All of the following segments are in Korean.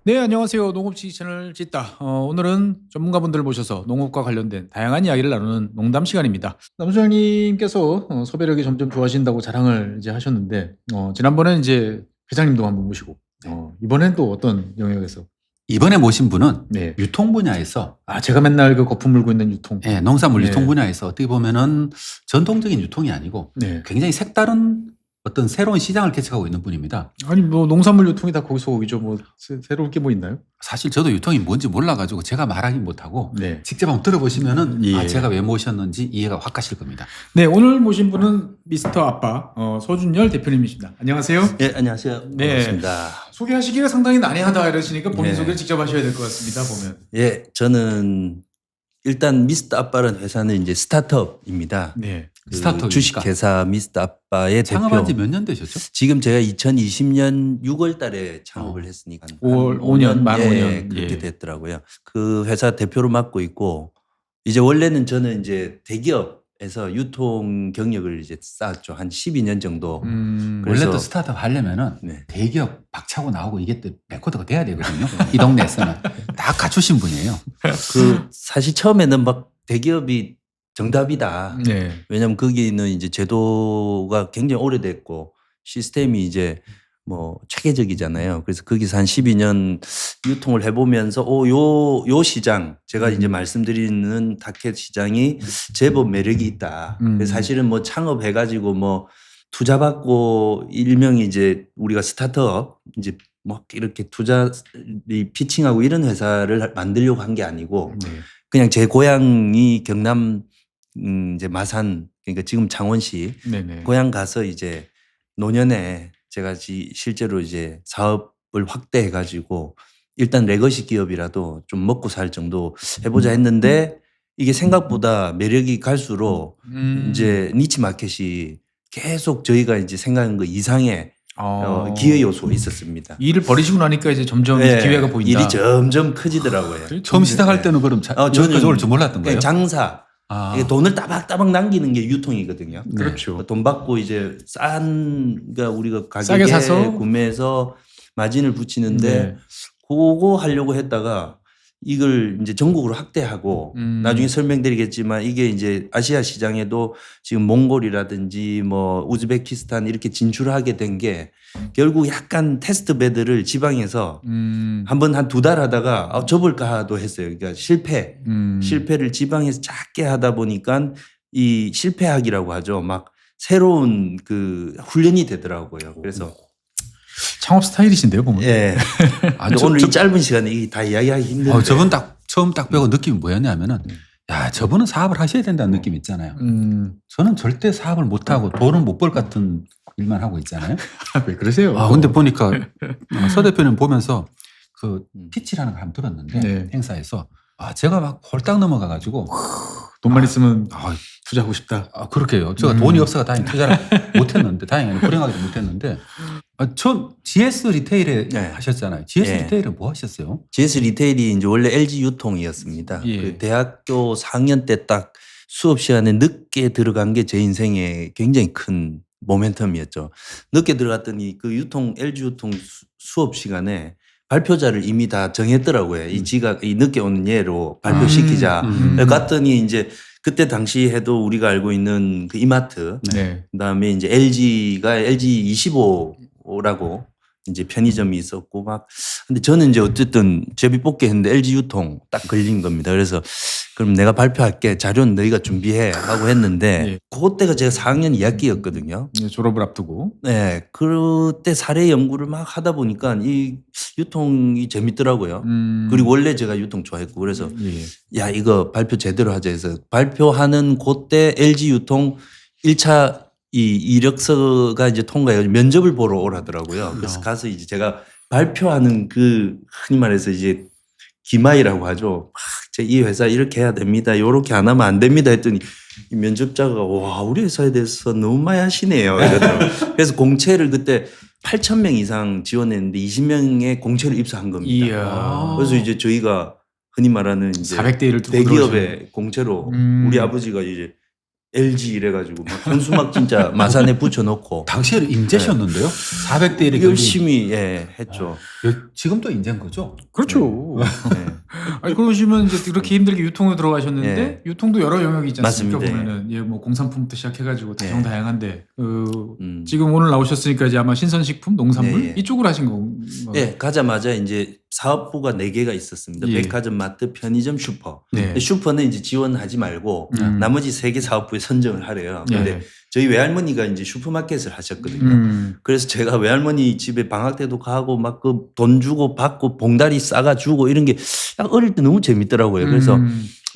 네, 안녕하세요. 농업지기 채널 짓다. 오늘은 전문가분들을 모셔서 농업과 관련된 다양한 이야기를 나누는 농담 시간입니다. 남수장님께서 섭외력이 점점 좋아진다고 자랑을 이제 하셨는데, 지난번에는 이제 회장님도 한번 모시고, 이번엔 또 어떤 영역에서? 이번에 모신 분은 네. 유통 분야에서 제가 맨날 그 거품 물고 있는 유통. 예, 농산물 네. 유통 분야에서 어떻게 보면은 전통적인 유통이 아니고 네. 굉장히 색다른 어떤 새로운 시장을 개척하고 있는 분입니다. 아니, 뭐 농산물 유통이 다 거기서 오기죠. 뭐 새로울 게 뭐 있나요? 사실 저도 유통이 뭔지 몰라가지고 제가 말하기 못하고 네. 직접 한번 들어보시면은 예. 제가 왜 모셨는지 이해가 확 가실 겁니다. 네, 오늘 모신 분은 미스터 아빠 서준열 대표님이십니다. 안녕하세요. 예, 안녕하세요. 네. 반갑습니다. 소개하시기가 상당히 난해하다 이러시니까 본인 네. 소개를 직접 하셔야 될 것 같습니다. 보면. 예, 저는 일단 미스터 아빠라는 회사는 이제 스타트업입니다. 네. 그 스타트업이니까. 주식회사 미스터 아빠의 창업한 지 대표. 몇 년 되셨죠? 지금 제가 2020년 6월 달에 창업을 했으니까 5년, 만 5년. 그렇게 예. 됐더라고요. 그 회사 대표로 맡고 있고 이제 원래는 저는 이제 대기업에서 유통 경력을 이제 쌓았죠. 한 12년 정도. 원래 그래서- 또 스타트업 하려면은 네. 대기업 박차고 나오고 이게 또 레코드가 돼야 되거든요. 이 동네에서는 다 갖추신 분이에요. 그 사실 처음에는 막 대기업이 정답이다. 네. 왜냐면 거기는 이제 제도가 굉장히 오래됐고 시스템이 이제 뭐 체계적이잖아요. 그래서 거기서 한 12년 유통을 해보면서 요 시장 제가 이제 말씀드리는 타켓 시장이 제법 매력이 있다. 그래서 사실은 뭐 창업해가지고 뭐 투자 받고 일명이 이제 우리가 스타트업 이제 뭐 이렇게 투자 피칭하고 이런 회사를 만들려고 한 게 아니고 네. 그냥 제 고향이 경남 이제 마산 그러니까 지금 창원시 네네. 고향 가서 이제 노년에 제가 실제로 이제 사업을 확대해 가지고 일단 레거시 기업이라도 좀 먹고 살 정도 해보자 했는데 이게 생각보다 매력이 갈수록 이제 니치 마켓이 계속 저희가 이제 생각한 거 이상의 기회 요소가 있었습니다. 일을 버리시고 나니까 이제 점점 네, 기회가 보인다. 일이 점점 커지더라고요. 처음 시작할 네. 때는 그럼 저는 저는 올줄 몰랐던 거예요. 그냥 장사. 아. 이게 돈을 따박따박 남기는 게 유통이거든요. 그렇죠. 돈 받고 이제 그러니까 우리가 싸게 가격에 사서? 구매해서 마진을 붙이는데 네. 그거 하려고 했다가 이걸 이제 전국으로 확대하고 나중에 설명드리겠지만 이게 이제 아시아 시장에도 지금 몽골이라든지 뭐 우즈베키스탄 이렇게 진출하게 된 게 결국 약간 테스트 배드를 지방에서 한번 한 2달 하다가 접을까도 했어요. 그러니까 실패를 지방에서 작게 하다 보니까 이 실패학이라고 하죠. 막 새로운 그 훈련이 되더라고요. 그래서 창업 스타일이신데요, 보면. 예. 근데 오늘 이 짧은 시간에 이게 다 이야기하기 힘든데. 저분 처음 딱 배고 느낌이 뭐였냐면은 야, 저분은 사업을 하셔야 된다는 느낌 있잖아요. 저는 절대 사업을 못 하고 돈은 못 벌 같은 일만 하고 있잖아요. 왜 그러세요? 근데 보니까 서 대표님 보면서 그 피치라는 걸 한번 들었는데 네. 행사에서 제가 막 홀딱 넘어가가지고 돈만 있으면 투자하고 싶다. 그렇게요. 제가 돈이 없어서 다행히 투자를 못했는데 다행히 불행하게도 못했는데 전 GS 리테일에 네. 하셨잖아요. GS 예. 리테일은 뭐 하셨어요? GS 리테일이 이제 원래 LG 유통이었습니다. 예. 그 대학교 4학년 때 딱 수업 시간에 늦게 들어간 게 제 인생에 굉장히 큰 모멘텀이었죠. 늦게 들어갔더니 그 LG 유통 수업 시간에 발표자를 이미 다 정했더라고요. 이 늦게 오는 얘로 발표시키자. 갔더니 이제 그때 당시 해도 우리가 알고 있는 그 이마트 네. 그다음에 이제 LG가 LG25라고 이제 편의점이 있었고 막 근데 저는 이제 어쨌든 제비 뽑기 했는데 LG 유통 딱 걸린 겁니다. 그래서 그럼 내가 발표할게. 자료는 너희가 준비해 하고 했는데 예. 그때가 제가 4학년 2학기였거든요. 네, 졸업을 앞두고. 네. 그때 사례 연구를 막 하다 보니까 이 유통이 재밌더라고요. 그리고 원래 제가 유통 좋아했고 그래서 예. 야 이거 발표 제대로 하자 해서 발표하는 그때 LG 유통 1차 이 이력서가 이제 통과해 면접을 보러 오라더라고요. 그래서 가서 이제 제가 발표하는 그 흔히 말해서 이제 기마이라고 하죠. 이 회사 이렇게 해야 됩니다. 요렇게 안 하면 안 됩니다 했더니 이 면접자가 와 우리 회사에 대해서 너무 많이 하시네요. 이러더라고요. 그래서 공채를 그때 8,000명 이상 지원했는데 20명의 공채를 입사한 겁니다. 이야. 그래서 이제 저희가 흔히 말하는 이제 400대 1을 두고 대기업의 공채로 음. 우리 아버지가 이제 LG 이래가지고 막 현수막 진짜 마산에 붙여놓고 당시에는 인재셨는데요. 400대 1에 열심히 했죠. 지금도 인재인 거죠? 그렇죠. 네. 아니 그러시면 이제 이렇게 힘들게 유통으로 들어가셨는데 네. 유통도 여러 영역이 있지 않습니까? 맞습니다. 보면은 뭐 공산품부터 시작해가지고 네. 다양한데 지금 오늘 나오셨으니까 이제 아마 신선식품, 농산물 네. 이쪽으로 하신 건가요? 네, 가자마자 이제 사업부가 4개가 있었습니다. 예. 백화점, 마트, 편의점, 슈퍼. 네. 근데 슈퍼는 이제 지원하지 말고 나머지 3개 사업부에 선정을 하래요. 근데 네. 저희 외할머니가 이제 슈퍼마켓을 하셨거든요. 그래서 제가 외할머니 집에 방학 때도 가고 막 그 돈 주고 받고 봉다리 싸가 주고 이런 게 어릴 때 너무 재밌더라고요. 그래서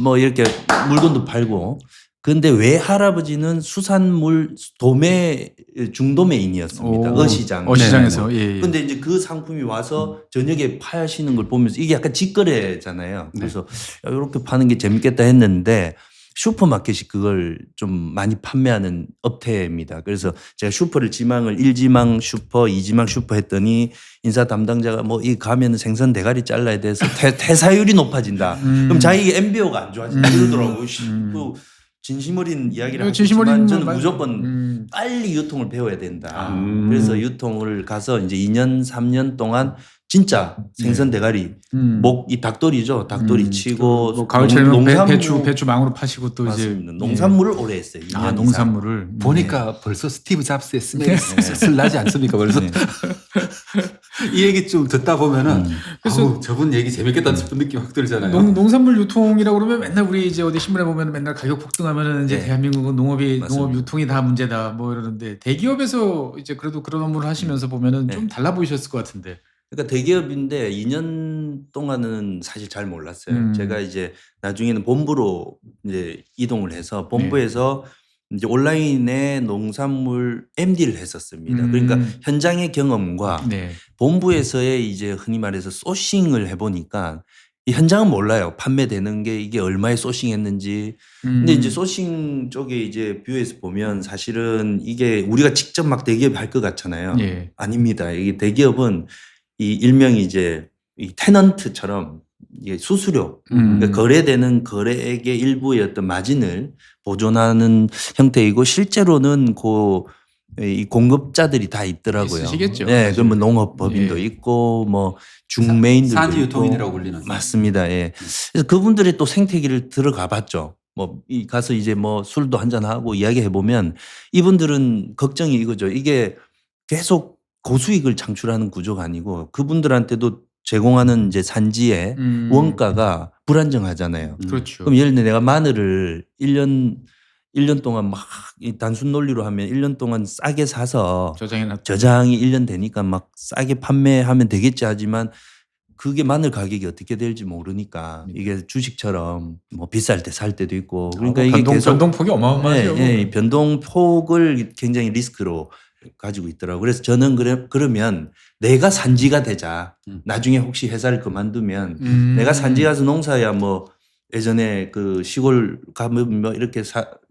뭐 이렇게 물건도 팔고. 근데 외할아버지는 수산물 도매 중도매인이었습니다. 어시장. 어시장에서. 예. 근데 이제 그 상품이 와서 저녁에 파시는 걸 보면서 이게 약간 직거래잖아요. 그래서 이렇게 파는 게 재밌겠다 했는데 슈퍼마켓이 그걸 좀 많이 판매하는 업태입니다. 그래서 제가 슈퍼를 지망을 1지망 슈퍼, 2지망 슈퍼 했더니 인사 담당자가 뭐 이 가면 생선 대가리 잘라야 돼서 퇴사율이 높아진다. 그럼 자기 MBO가 안 좋아진다 이러더라고요. 그 진심 어린 이야기를 진심 어린 하지만 저는 말- 무조건 빨리 유통을 배워야 된다. 그래서 유통을 가서 이제 2년, 3년 동안 진짜 생선 대가리, 목 이 닭도리죠. 닭도리 치고 뭐 가을철에는 농산물- 배추 망으로 파시고 또 맞습니다. 이제 농산물을 오래 했어요. 2년 이상. 농산물을 보니까 벌써 스티브 잡스의 스멜이 슬슬 나지 않습니까? 벌써 네. 이 얘기 좀 듣다 보면은 그래서- 아우, 저분 얘기 재밌겠다 싶은 느낌 확 들잖아요. 농산물 유통이라고 그러면 맨날 우리 이제 어디 신문에 보면 맨날 가격 폭등하면은 이제 네. 대한민국은 농업 맞습니다. 유통이 다 문제다 뭐 이러는데 대기업에서 이제 그래도 그런 업무를 하시면서 보면은 좀 달라 보이셨을 것 같은데. 그러니까 대기업인데 2년 동안은 사실 잘 몰랐어요. 제가 이제 나중에는 본부로 이제 이동을 해서 본부에서 이제 온라인에 농산물 MD를 했었습니다. 그러니까 현장의 경험과 네. 본부에서의 이제 흔히 말해서 소싱을 해보니까 이 현장은 몰라요. 판매되는 게 이게 얼마에 소싱했는지. 근데 이제 소싱 쪽에 이제 뷰에서 보면 사실은 이게 우리가 직접 막 대기업이 할 것 같잖아요. 예. 아닙니다. 이게 대기업은 이 일명이 이제 이 테넌트처럼 이게 수수료, 그러니까 거래되는 거래액의 일부의 어떤 마진을 보존하는 형태이고 실제로는 이 공급자들이 다 있더라고요. 있으시겠죠. 네, 그럼 뭐 농업법인도 예. 있고 뭐 중매인들도 산지 있고. 유통인이라고 불리는. 맞습니다. 예. 그래서 그분들의 또 생태계를 들어가 봤죠. 뭐 가서 이제 뭐 술도 한잔 하고 이야기해 보면 이분들은 걱정이 이거죠. 이게 계속 고수익을 창출하는 구조가 아니고 그분들한테도 제공하는 이제 산지의 원가가 불안정하잖아요. 그렇죠. 그럼 예를 들어 내가 마늘을 1년 동안 막 이 단순 논리로 하면 1년 동안 싸게 사서 저장해놨. 저장이 1년 되니까 막 싸게 판매하면 되겠지 하지만 그게 마늘 가격이 어떻게 될지 모르니까 이게 주식처럼 뭐 비쌀 때 살 때도 있고 그러니까 이게 계속 변동폭이 어마어마하죠. 이 변동폭을 굉장히 리스크로 가지고 있더라고요. 그래서 저는 그러면 내가 산지가 되자. 나중에 혹시 회사를 그만두면 내가 산지 가서 농사야 뭐 예전에 그 시골 가면 뭐 이렇게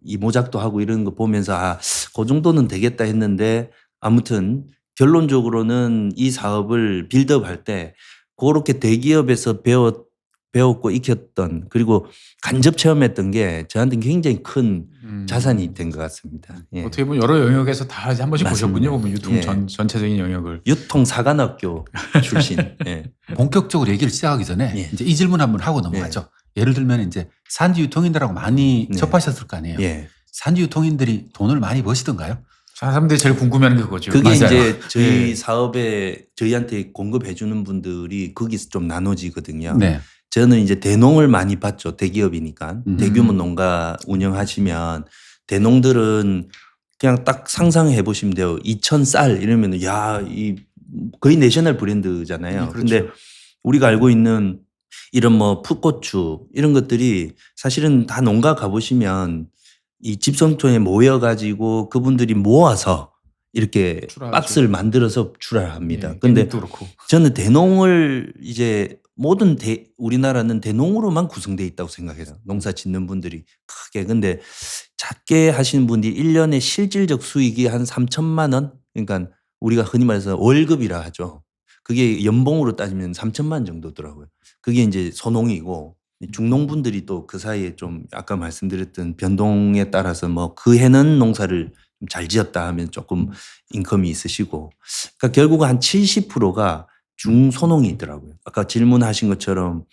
이모작도 하고 이런 거 보면서 그 정도는 되겠다 했는데 아무튼 결론적으로는 이 사업을 빌드업할 때 그렇게 대기업에서 배웠고 익혔던 그리고 간접 체험했던 게 저한테는 굉장히 큰 자산이 된 것 같습니다. 예. 어떻게 보면 여러 영역에서 다 한 번씩 맞습니다. 보셨군요. 보면 유통 예. 전체적인 영역을. 유통사관학교 출신. 예. 본격적으로 얘기를 시작하기 전에 예. 이제 이 질문 한번 하고 넘어가죠. 예를 들면 이제 산지 유통인들하고 많이 네. 접하셨을 거 아니에요. 예. 산지 유통인들이 돈을 많이 버시던가요? 사람들이 제일 궁금해하는 게 그거죠. 그게 맞아요. 이제 저희 예. 사업에 저희한테 공급해 주는 분들이 거기서 좀 나눠지거든요. 네. 저는 이제 대농을 많이 봤죠. 대기업이니까. 대규모 농가 운영하시면 대농들은 그냥 딱 상상해 보시면 돼요. 2,000쌀 이러면 이 거의 내셔널 브랜드잖아요. 그렇죠. 근데 우리가 알고 있는 이런 뭐 풋고추 이런 것들이 사실은 다 농가 가보시면 이 집성촌에 모여가지고 그분들이 모아서 이렇게 출하하죠. 박스를 만들어서 출하합니다. 예, 근데 깻잎도 그렇고. 저는 대농을 이제 모든 우리나라는 대농으로만 구성되어 있다고 생각해요. 농사 짓는 분들이 크게. 근데 작게 하시는 분들이 1년에 실질적 수익이 한 3천만 원? 그러니까 우리가 흔히 말해서 월급이라 하죠. 그게 연봉으로 따지면 3천만 원 정도더라고요. 그게 이제 소농이고 중농분들이 또 그 사이에 좀 아까 말씀드렸던 변동에 따라서 뭐 그 해는 농사를 좀 잘 지었다 하면 조금 인컴이 있으시고, 그러니까 결국 한 70%가 중소농이더라고요. 아까 질문하신 것처럼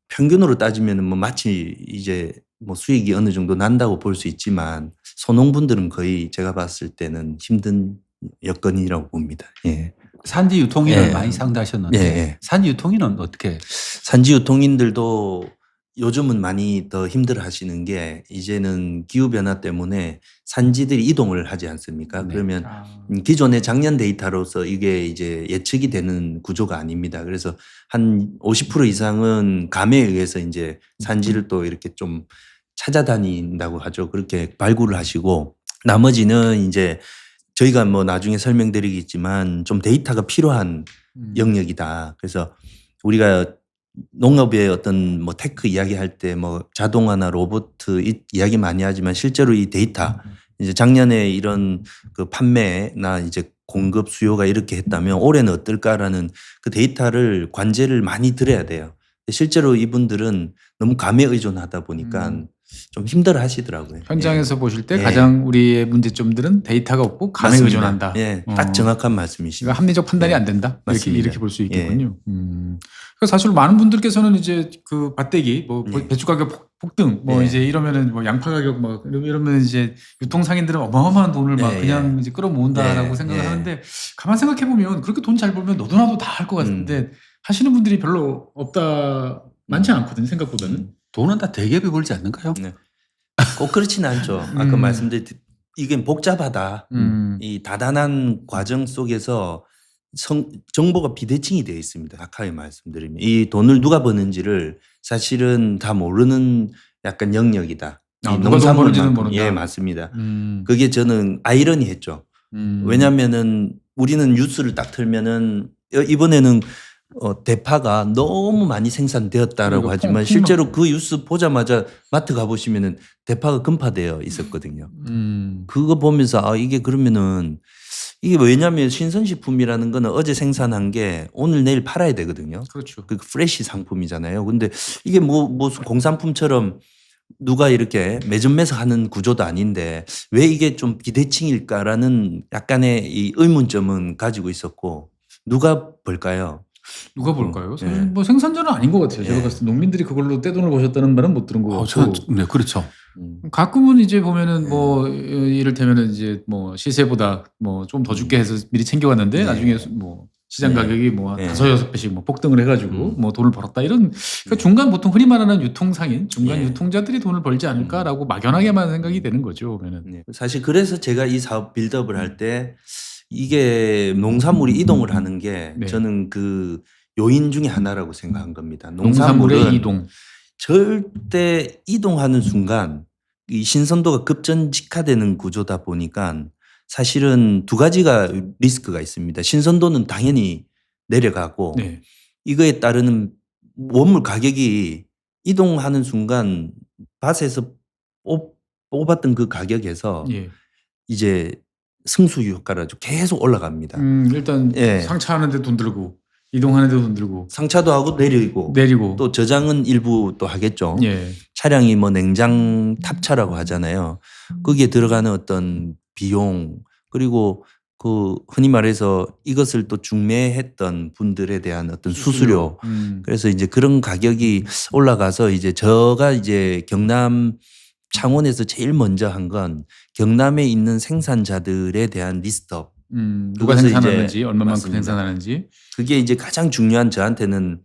평균으로 따지면 뭐 마치 이제 뭐 수익이 어느 정도 난다고 볼 수 있지만 소농분들은 거의 제가 봤을 때는 힘든 여건이라고 봅니다. 예. 산지 유통인은 예. 많이 상대하셨는데 예. 산지 유통인은 어떻게? 산지 유통인들도 요즘은 많이 더 힘들어 하시는 게 이제는 기후변화 때문에 산지들이 이동을 하지 않습니까? 네. 그러면 기존의 작년 데이터로서 이게 이제 예측이 되는 구조가 아닙니다. 그래서 한 50% 이상은 감에 의해서 이제 산지를 또 이렇게 좀 찾아다닌다고 하죠. 그렇게 발굴을 하시고 나머지는 이제 저희가 뭐 나중에 설명드리겠지만 좀 데이터가 필요한 영역이다. 그래서 우리가 농업의 어떤 뭐 테크 이야기할 때 뭐 자동화나 로봇 이야기 많이 하지만 실제로 이 데이터 이제 작년에 이런 그 판매나 이제 공급 수요가 이렇게 했다면 올해는 어떨까라는 그 데이터를 관제를 많이 드려야 돼요. 실제로 이분들은 너무 감에 의존하다 보니까 좀 힘들어 하시더라고요. 현장에서 보실 때 예. 가장 우리의 문제점들은 데이터가 없고 감에 맞습니다. 의존한다. 예, 딱 정확한 말씀이십니다. 그러니까 합리적 판단이 예. 안 된다. 맞습니다. 이렇게 볼 수 있겠군요. 그러니까 사실 많은 분들께서는 이제 그 밭대기, 뭐 네. 배추 가격 폭등, 뭐 네. 이제 이러면은 뭐 양파 가격 뭐 이러면 이제 유통 상인들은 어마어마한 돈을 막 네, 그냥 이제 끌어모은다라고 네, 생각을 네. 하는데 가만 생각해 보면 그렇게 돈 잘 벌면 너도 나도 다 할 것 같은데 하시는 분들이 별로 없다 많지 않거든요. 생각보다는. 돈은 다 대기업이 벌지 않는가요? 네. 꼭 그렇지는 않죠. 아까 말씀드렸듯이 이게 복잡하다. 이 다단한 과정 속에서 정보가 비대칭이 되어 있습니다. 정확하게 말씀드리면 이 돈을 누가 버는지를 사실은 다 모르는 약간 영역이다. 아, 이 누가 돈 버는지는 농산물만큼. 모른다. 예, 맞습니다. 그게 저는 아이러니했죠. 왜냐하면은 우리는 뉴스를 딱 틀면은 이번에는 대파가 너무 많이 생산되었다라고 그러니까 하지만 실제로 그 뉴스 보자마자 마트 가보시면은 대파가 금파되어 있었거든요. 그거 보면서 아 이게 그러면은 이게 왜냐하면 신선식품이라는 거는 어제 생산한 게 오늘 내일 팔아야 되거든요. 그렇죠. 그 프레시 상품이잖아요. 근데 이게 무슨 공산품처럼 누가 이렇게 매점매석하는 구조도 아닌데 왜 이게 좀 비대칭일까라는 약간의 이 의문점은 가지고 있었고 누가 볼까요? 누가 볼까요? 사실 예. 뭐 생산자는 아닌 것 같아요. 제가 예. 봤을 때 농민들이 그걸로 떼돈을 버셨다는 말은 못 들은 것 같고. 저는 네 그렇죠. 가끔은 이제 보면은 뭐 이를테면은 이제 뭐 시세보다 뭐 좀 더 줄게 해서 미리 챙겨왔는데 네. 나중에 뭐 시장 네. 가격이 뭐 네. 5-6배씩 뭐 폭등을 해가지고 뭐 돈을 벌었다 이런 그러니까 중간 보통 흔히 말하는 유통상인 중간 예. 유통자들이 돈을 벌지 않을까라고 막연하게만 생각이 되는 거죠. 보면은. 네. 사실 그래서 제가 이 사업 빌드업을 할 때 이게 농산물이 이동을 하는 게 네. 저는 그 요인 중에 하나라고 생각한 겁니다. 농산물의 농산물은 이동. 절대 이동하는 순간 이 신선도가 급전직하되는 구조다 보니까 사실은 두 가지가 리스크가 있습니다. 신선도는 당연히 내려가고 네. 이거에 따르는 원물 가격이 이동하는 순간 밭에서 뽑았던 그 가격에서 예. 이제 승수 효과라죠. 계속 올라갑니다. 일단 예. 상차하는데 돈 들고 이동하는데 돈 들고 상차도 하고 내리고 내리고 또 저장은 일부 또 하겠죠. 예. 차량이 뭐 냉장 탑차라고 하잖아요. 거기에 들어가는 어떤 비용 그리고 그 흔히 말해서 이것을 또 중매했던 분들에 대한 어떤 수수료. 그래서 이제 그런 가격이 올라가서 이제 제가 이제 경남 창원에서 제일 먼저 한 건 경남에 있는 생산자들에 대한 리스트업. 누가 그것을 생산하는지 이제 얼마만큼 맞습니다. 생산하는지 그게 이제 가장 중요한 저한테는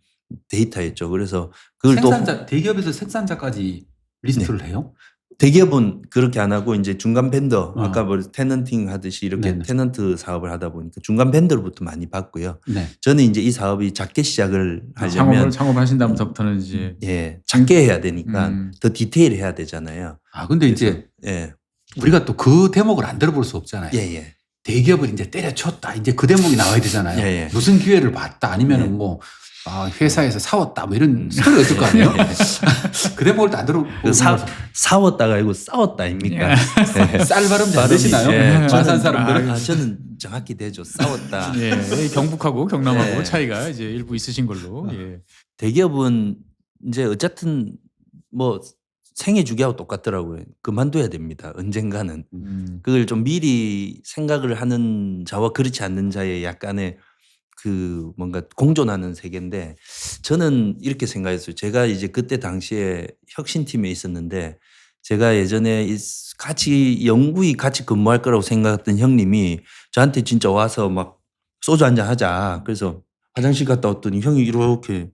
데이터였죠. 그래서 그걸 생산자 대기업에서 생산자까지 리스트를 해요? 대기업은 그렇게 안 하고 이제 중간 벤더 어. 아까 뭐 테넌팅 하듯이 이렇게 네네. 테넌트 사업을 하다 보니까 중간 벤더로부터 많이 받고요. 네. 저는 이제 이 사업이 작게 시작을 하려면 창업하신 다음부터는 이제 예 작게 해야 되니까 더 디테일해야 되잖아요. 아 근데 이제 예 우리가 또 그 대목을 안 들어볼 수 없잖아요. 예. 대기업을 이제 때려쳤다. 이제 그 대목이 나와야 되잖아요. 예, 예. 무슨 기회를 봤다. 아니면은 예. 뭐 회사에서 사왔다. 뭐 이런 스토리가 있을 거 아니에요. 그 대목을 다 들어보고 사왔다가 아니고 싸웠다 아닙니까? 예. 쌀 발음 잘 발음이, 되시나요? 예. 마산 사람들은 저는 정확히 되죠. 싸웠다. 예, 경북하고 경남하고 예. 차이가 이제 일부 있으신 걸로. 예. 대기업은 이제 어쨌든 뭐 생애 주기하고 똑같더라고요. 그만둬야 됩니다. 언젠가는. 음. 그걸 좀 미리 생각을 하는 자와 그렇지 않는 자의 약간의 그 뭔가 공존하는 세계인데 저는 이렇게 생각했어요. 제가 이제 그때 당시에 혁신팀에 있었는데 제가 예전에 같이 영구히 같이 근무할 거라고 생각했던 형님이 저한테 진짜 와서 막 소주 한잔 하자. 그래서 화장실 갔다 왔더니 형이 이렇게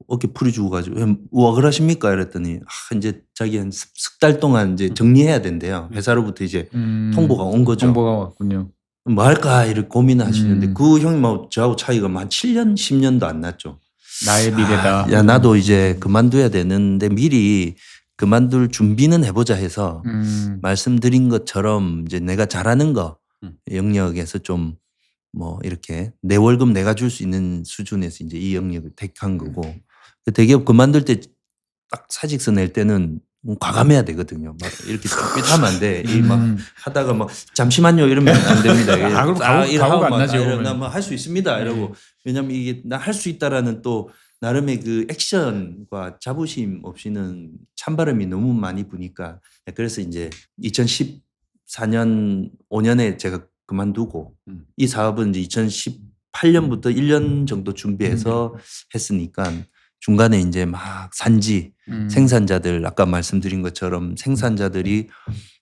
어깨 풀어주고 가지고 와 그러십니까? 이랬더니 이제 자기 한 석 달 동안 이제 정리해야 된대요. 회사로부터 이제 통보가 온 거죠. 통보가 왔군요. 뭐 할까 이렇게 고민하시는데 음. 그 형님하고 저하고 차이가 한 7년, 10년도 안 났죠. 나의 미래다. 야 나도 이제 그만둬야 되는데 미리 그만둘 준비는 해보자 해서 말씀드린 것처럼 이제 내가 잘하는 거 영역에서 좀 뭐 이렇게 내 월급 내가 줄 수 있는 수준에서 이제 이 영역을 택한 거고 대기업 그만둘 때 딱 사직서 낼 때는 과감해야 되거든요. 막 이렇게 삐끗하면 안 돼. 이 막 하다가 막 잠시만요 이러면 안 됩니다. 그럼 가오가 안 나죠. 나할 수 있습니다. 이러고 왜냐면 이게 나 할 수 있다라는 또 나름의 그 액션과 자부심 없이는 찬바람이 너무 많이 부니까 그래서 이제 2014년 5년에 제가 그만두고 이 사업은 이제 2018년부터 1년 정도 준비해서 했으니까 중간에 이제 막 산지 생산자들 아까 말씀드린 것처럼 생산자들이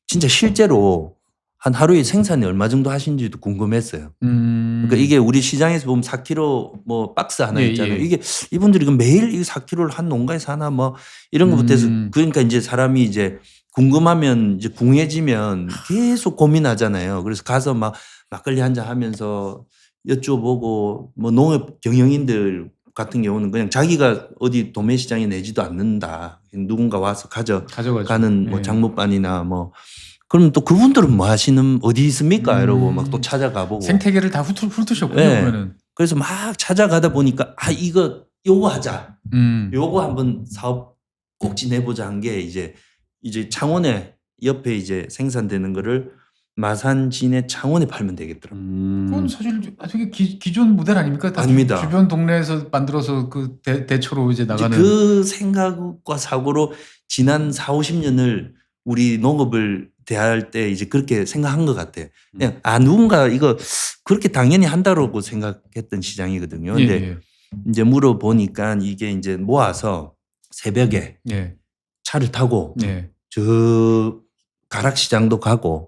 진짜 실제로 한 하루에 생산이 얼마 정도 하시는지도 궁금했어요. 그러니까 이게 우리 시장에서 보면 4kg 뭐 박스 하나 있잖아요. 예. 이게 이분들이 그 매일 이 4kg를 한 농가에서 하나 뭐 이런 것부터 해서 그러니까 이제 사람이 이제 궁금하면 이제 궁해지면 계속 고민하잖아요. 그래서 가서 막 막걸리 한잔 하면서 여쭤보고 뭐 농업 경영인들 같은 경우는 그냥 자기가 어디 도매 시장에 내지도 않는다. 누군가 와서 가져가는 뭐 장목반이나 뭐 그러면 또 그분들은 뭐 하시는 어디 있습니까? 이러고 막 또 찾아가 보고 생태계를 다 훑으셨군요. 네. 그러면은. 그래서 막 찾아가다 보니까 요거 하자. 요거 한번 사업 꼭지 내보자 한 게 이제 창원에 옆에 이제 생산되는 거를 마산진의 창원에 팔면 되겠더라고요. 그건 사실 되게 기존 모델 아닙니까? 다 아닙니다. 주변 동네에서 만들어서 그 대처로 이제 나가는. 그 생각과 사고로 지난 40-50년을 우리 농업을 대할 때 이제 그렇게 생각한 것 같아요. 그냥 누군가 이거 그렇게 당연히 한다고 생각했던 시장이거든요. 근데 이제 물어보니까 이게 이제 모아서 새벽에 차를 타고 저 가락시장도 가고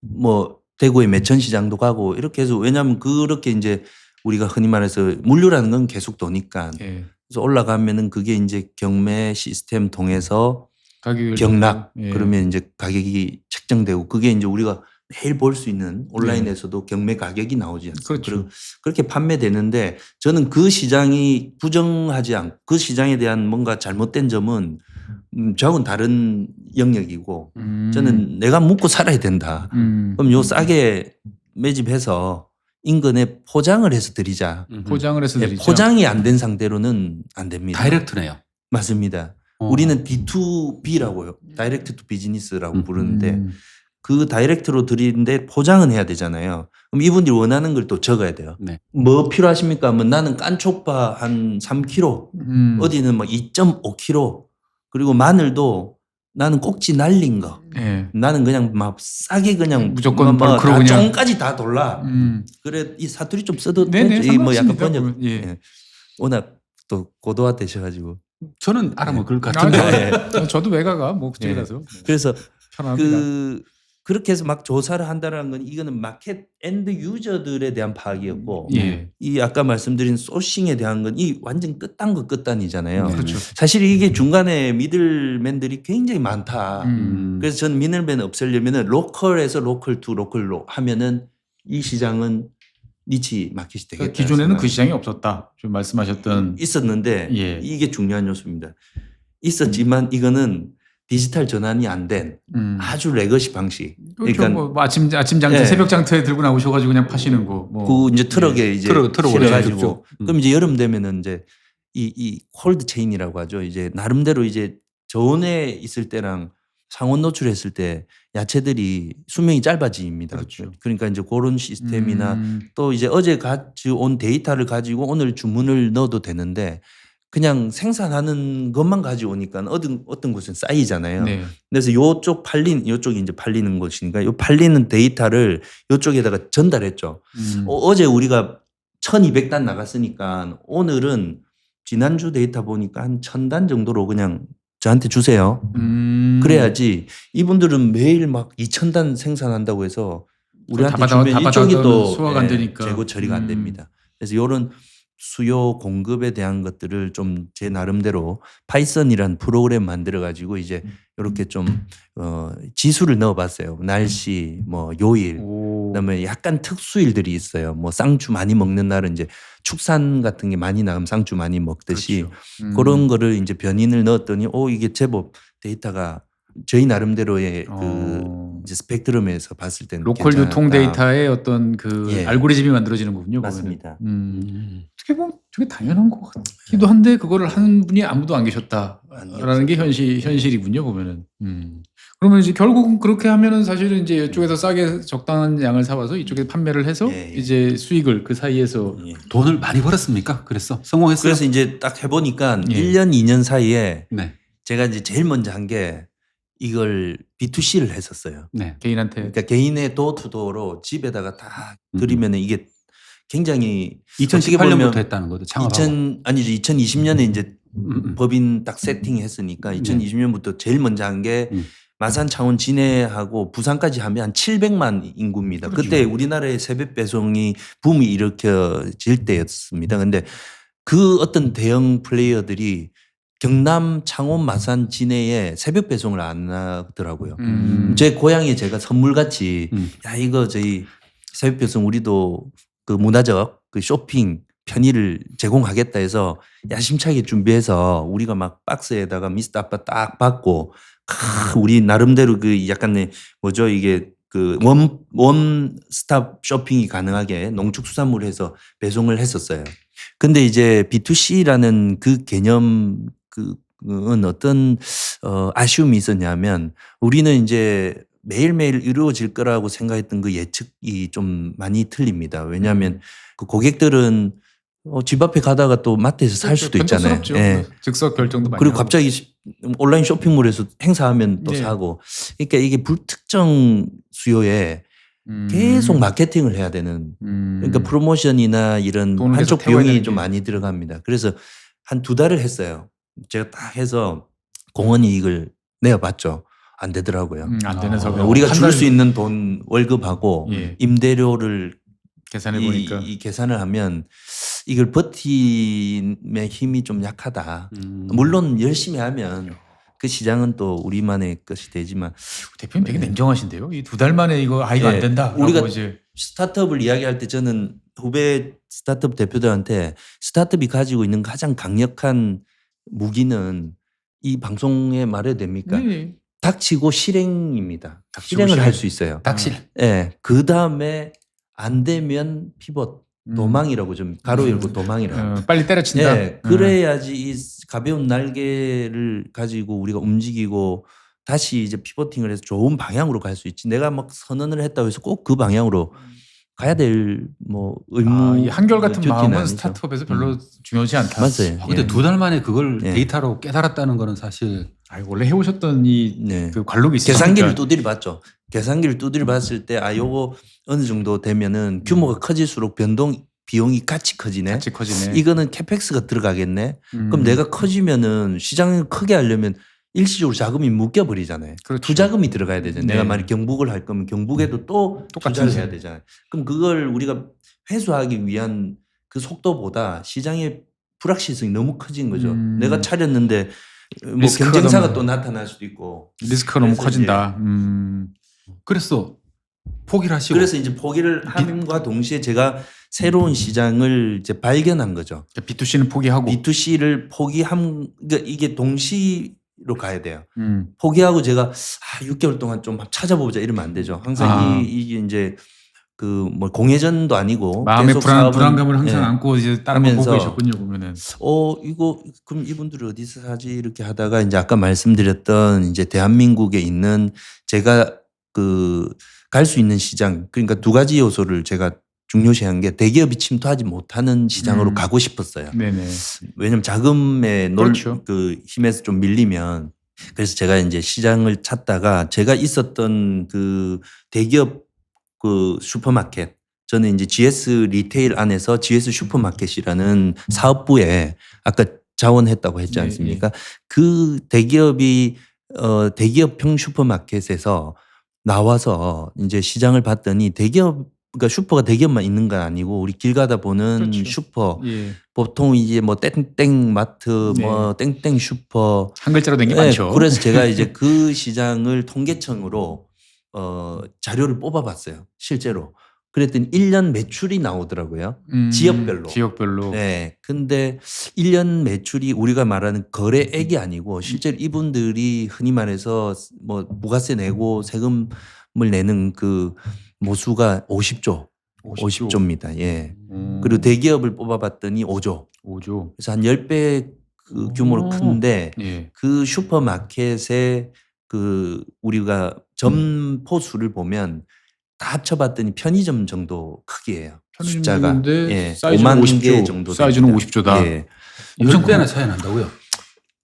뭐 대구의 매천시장도 가고 이렇게 해서 왜냐하면 그렇게 이제 우리가 흔히 말해서 물류라는 건 계속 도니까 그래서 올라가면은 그게 이제 경매 시스템 통해서 경락 그러면 이제 가격이 책정되고 그게 이제 우리가 매일 볼 수 있는 온라인에서도 경매 가격이 나오지 않습니까? 그렇죠. 그렇게 판매되는데 저는 그 시장이 부정하지 않고 그 시장에 대한 뭔가 잘못된 점은 저하고는 다른 영역이고 저는 내가 먹고 살아야 된다. 그럼 요 싸게 매집해서 인근에 포장을 해서 드리자. 포장을 해서 드리죠. 포장이 안 된 상태로는 안 됩니다. 다이렉트네요. 맞습니다. 우리는 D2B라고요. 다이렉트 투 비즈니스라고 부르는데 그 다이렉트로 드리는데 포장은 해야 되잖아요. 그럼 이분들이 원하는 걸 또 적어야 돼요. 네. 뭐 필요하십니까? 하면 나는 깐초파 한 3kg, 어디는 뭐 2.5kg, 그리고 마늘도 나는 꼭지 날린 거. 나는 그냥 막 싸게 그냥 무조건 뭐 그러고 다 그냥 종까지 다 돌라. 그래 이 사투리 좀 써도 네네, 되지. 뭐 약간 상관없습니다. 번역. 예. 워낙 또 고도화 되셔가지고. 저는 알아먹을 것 같은데. 저도 외가가 뭐 그쪽이라서 그래서 편합니다. 그렇게 해서 막 조사를 한다는 건 이거는 마켓 엔드 유저들에 대한 파악이었고 이 아까 말씀드린 소싱에 대한 건 이 완전 끝단거 끝단이잖아요. 그렇죠. 사실 이게 중간에 미들맨들이 굉장히 많다. 그래서 저는 미들맨 없애려면은 로컬에서 로컬 투 로컬로 하면은 이 시장은 니치 마켓이 되겠다. 그러니까 기존에는 그 시장이 없었다. 좀 말씀하셨던 있었는데 이게 중요한 요소입니다. 있었지만 이거는 디지털 전환이 안 된 아주 레거시 방식. 그렇죠. 그러니까 뭐 아침 장터 새벽 장터에 들고 나오셔가지고 그냥 파시는 거. 뭐. 그 이제 트럭에 이제 실어가지고 그럼 이제 여름 되면은 이제 이 콜드 체인이라고 하죠. 이제 나름대로 이제 저온에 있을 때랑 상온 노출했을 때 야채들이 수명이 짧아집니다. 그렇죠. 그러니까 이제 그런 시스템이나 또 이제 어제 가져온 데이터를 가지고 오늘 주문을 넣어도 되는데 그냥 생산하는 것만 가져오니까 어떤 곳은 쌓이잖아요. 네. 그래서 요쪽이 이제 팔리는 곳이니까 요 팔리는 데이터를 요쪽에다가 전달했죠. 어제 우리가 1200단 나갔으니까 오늘은 지난주 데이터 보니까 한 1000단 정도로 그냥 저한테 주세요. 그래야지 이분들은 매일 막 2000단 생산한다고 해서 우리한테 주면 이쪽이 또 소화가 안 되니까. 재고 처리가 안 됩니다. 그래서 이런 수요 공급에 대한 것들을 좀 제 나름대로 파이썬이란 프로그램 만들어 가지고 이제 이렇게 좀 지수를 넣어봤어요. 날씨, 뭐 요일, 그다음에 약간 특수일들이 있어요. 뭐 쌍주 많이 먹는 날은 이제 축산 같은 게 많이 나가면 쌍주 많이 먹듯이 그렇죠. 그런 거를 이제 변인을 넣었더니 이게 제법 데이터가 저희 나름대로의 그 이제 스펙트럼에서 봤을 때는 로컬 괜찮았다. 유통 데이터의 어떤 그 예. 알고리즘이 만들어지는 거군요. 맞습니다. 어떻게 보면 되게 당연한 것 같기도 한데 그거를 하는 분이 아무도 안 계셨다라는 게 현실이군요. 보면은. 그러면 이제 결국은 그렇게 하면은 사실은 이제 이쪽에서 싸게 적당한 양을 사와서 이쪽에 판매를 해서 예. 이제 수익을 그 사이에서 예. 돈을 많이 벌었습니까? 그래서 성공했어요. 그래서 이제 딱 해보니까 예. 1년, 2년 사이에 네. 제가 이제 제일 먼저 한 게 이걸 B2C를 했었어요. 네. 개인한테 그러니까 개인의 도어투도어로 집에다가 다 드리면은 이게 굉장히 2018년부터 했다는 거죠. 창업하고. 아니죠. 2020년에 이제 음. 법인 딱 세팅했으니까 2020년부터 제일 먼저 한 게 마산, 창원, 진해하고 부산까지 하면 한 700만 인구입니다. 그렇죠. 그때 우리나라의 새벽 배송이 붐이 일으켜질 때였습니다. 근데 그 어떤 대형 플레이어들이 경남, 창원, 마산, 진해에 새벽 배송을 안 하더라고요. 제 고향에 제가 선물같이 야 이거 저희 새벽 배송 우리도 그 문화적 그 쇼핑 편의를 제공하겠다 해서 야심차게 준비해서 우리가 막 박스에다가 미스터 아빠 딱 받고 우리 나름대로 그 약간 뭐죠 이게 그 원 스톱 쇼핑이 가능하게 농축수산물을 해서 배송을 했었어요. 근데 이제 B2C라는 그 개념 그은 어떤 아쉬움이 있었냐면 우리는 이제 매일매일 이루어질 거라고 생각했던 그 예측이 좀 많이 틀립니다. 왜냐하면 그 고객들은 집 앞에 가다가 또 마트에서 살 수도 있잖아요. 변덕스럽죠. 예. 즉석 결정도 많이 그리고 하고. 갑자기 온라인 쇼핑몰에서 행사하면 또 네. 사고. 그러니까 이게 불특정 수요에 계속 마케팅을 해야 되는. 그러니까 프로모션이나 이런 돈을 한쪽 계속 태워야 비용이 되는 좀 게. 많이 들어갑니다. 그래서 한 2달을 했어요. 제가 딱 해서 공헌이 이걸 내어봤죠. 안 되더라고요. 안 되는 섭외. 우리가 한 줄 달 수 있는 돈 월급하고 예. 임대료를 계산해 보니까 이 계산을 하면 이걸 버팀의 힘이 좀 약하다. 물론 열심히 하면 그 시장은 또 우리만의 것이 되지만 대표님 되게 냉정하신데요. 이 2달 만에 이거 안 예. 된다. 우리가 이제 스타트업을 이야기할 때 저는 후배 스타트업 대표들한테 스타트업이 가지고 있는 가장 강력한 무기는 이 방송에 말해도 됩니까? 네. 닥치고 실행입니다. 닥치고 실행을 실행. 할 수 있어요. 닥칠. 예. 그 다음에 안 되면 피벗, 도망이라고 좀 가로 열고 도망이라고. 빨리 때려친다. 예. 그래야지 이 가벼운 날개를 가지고 우리가 움직이고 다시 이제 피벗팅을 해서 좋은 방향으로 갈 수 있지. 내가 막 선언을 했다고 해서 꼭 그 방향으로 가야 될 뭐 의무. 이 한결같은 듀티는 마음은 아니죠. 스타트업에서 별로 중요하지 않다. 맞아요. 근데 예. 2달 만에 그걸 예. 데이터로 깨달았다는 거는 사실 원래 해오셨던 이 네. 그 관록이 있으니까. 계산기를 두드려 봤죠. 계산기를 두드려 봤을 때 요거 어느 정도 되면은 규모가 커질수록 변동 비용이 같이 커지네. 같이 커지네. 이거는 캐펙스가 들어가겠네. 그럼 내가 커지면은 시장을 크게 하려면 일시적으로 자금이 묶여 버리잖아요. 그렇죠. 투자금이 들어가야 되잖아요. 네. 내가 만약 경북을 할 거면 경북에도 또 똑같은 투자를 해야 되잖아요. 그럼 그걸 우리가 회수하기 위한 그 속도보다 시장의 불확실성이 너무 커진 거죠. 내가 차렸는데 뭐 리스크가 경쟁사가 너무- 또 나타날 수도 있고. 리스크가 너무 그래서 커진다. 그래서 포기를 하시고 그래서 이제 포기를 함과 동시에 제가 새로운 시장을 이제 발견한 거죠. B2C는 포기하고. B2C를 그러니까 이게 동시로 가야 돼요. 음. 포기하고 제가 6개월 동안 좀 찾아보자 이러면 안 되죠. 항상 아. 이게 이제 그 뭐 공회전도 아니고 마음의 계속 사업은- 불안감을 항상 예. 안고 이제 다른 거 보고 하면서 계셨군요. 보면은. 이거 그럼 이분들이 어디서 사지 이렇게 하다가 이제 아까 말씀드렸던 이제 대한민국에 있는 제가 그 갈 수 있는 시장 그러니까 2가지 요소를 제가 중요시한 게 대기업이 침투하지 못하는 시장으로 가고 싶었어요. 네네. 왜냐하면 자금의 그렇죠. 그 힘에서 좀 밀리면 그래서 제가 이제 시장을 찾다가 제가 있었던 그 대기업 그 슈퍼마켓 저는 이제 GS 리테일 안에서 GS 슈퍼마켓이라는 사업부에 아까 자원했다고 했지 않습니까? 그 대기업이 대기업형 슈퍼마켓에서 나와서 이제 시장을 봤더니 대기업 그러니까 슈퍼가 대기업만 있는 건 아니고 우리 길 가다 보는 그렇죠. 슈퍼 예. 보통 이제 뭐 땡땡 마트 네. 뭐 땡땡 슈퍼 한 글자로 된 게 네, 많죠. 그래서 제가 이제 그 시장을 통계청으로 자료를 뽑아봤어요. 실제로. 그랬더니 1년 매출이 나오더라고요. 지역별로. 지역별로. 네. 근데 1년 매출이 우리가 말하는 거래액이 아니고 실제로 이분들이 흔히 말해서 뭐 부가세 내고 세금을 내는 그 모수가 50조. 50조입니다. 예. 그리고 대기업을 뽑아봤더니 5조. 5조. 그래서 한 10배 그 규모로 큰데 예. 그 슈퍼마켓의 그 우리가 점포수를 보면 다 합쳐봤더니 편의점 정도 크기예요. 숫자가 편의점인데 사이즈는 5만 50조, 개 정도 사이즈는 됩니다. 50조다. 예. 엄청 꽤나 차이 난다고요?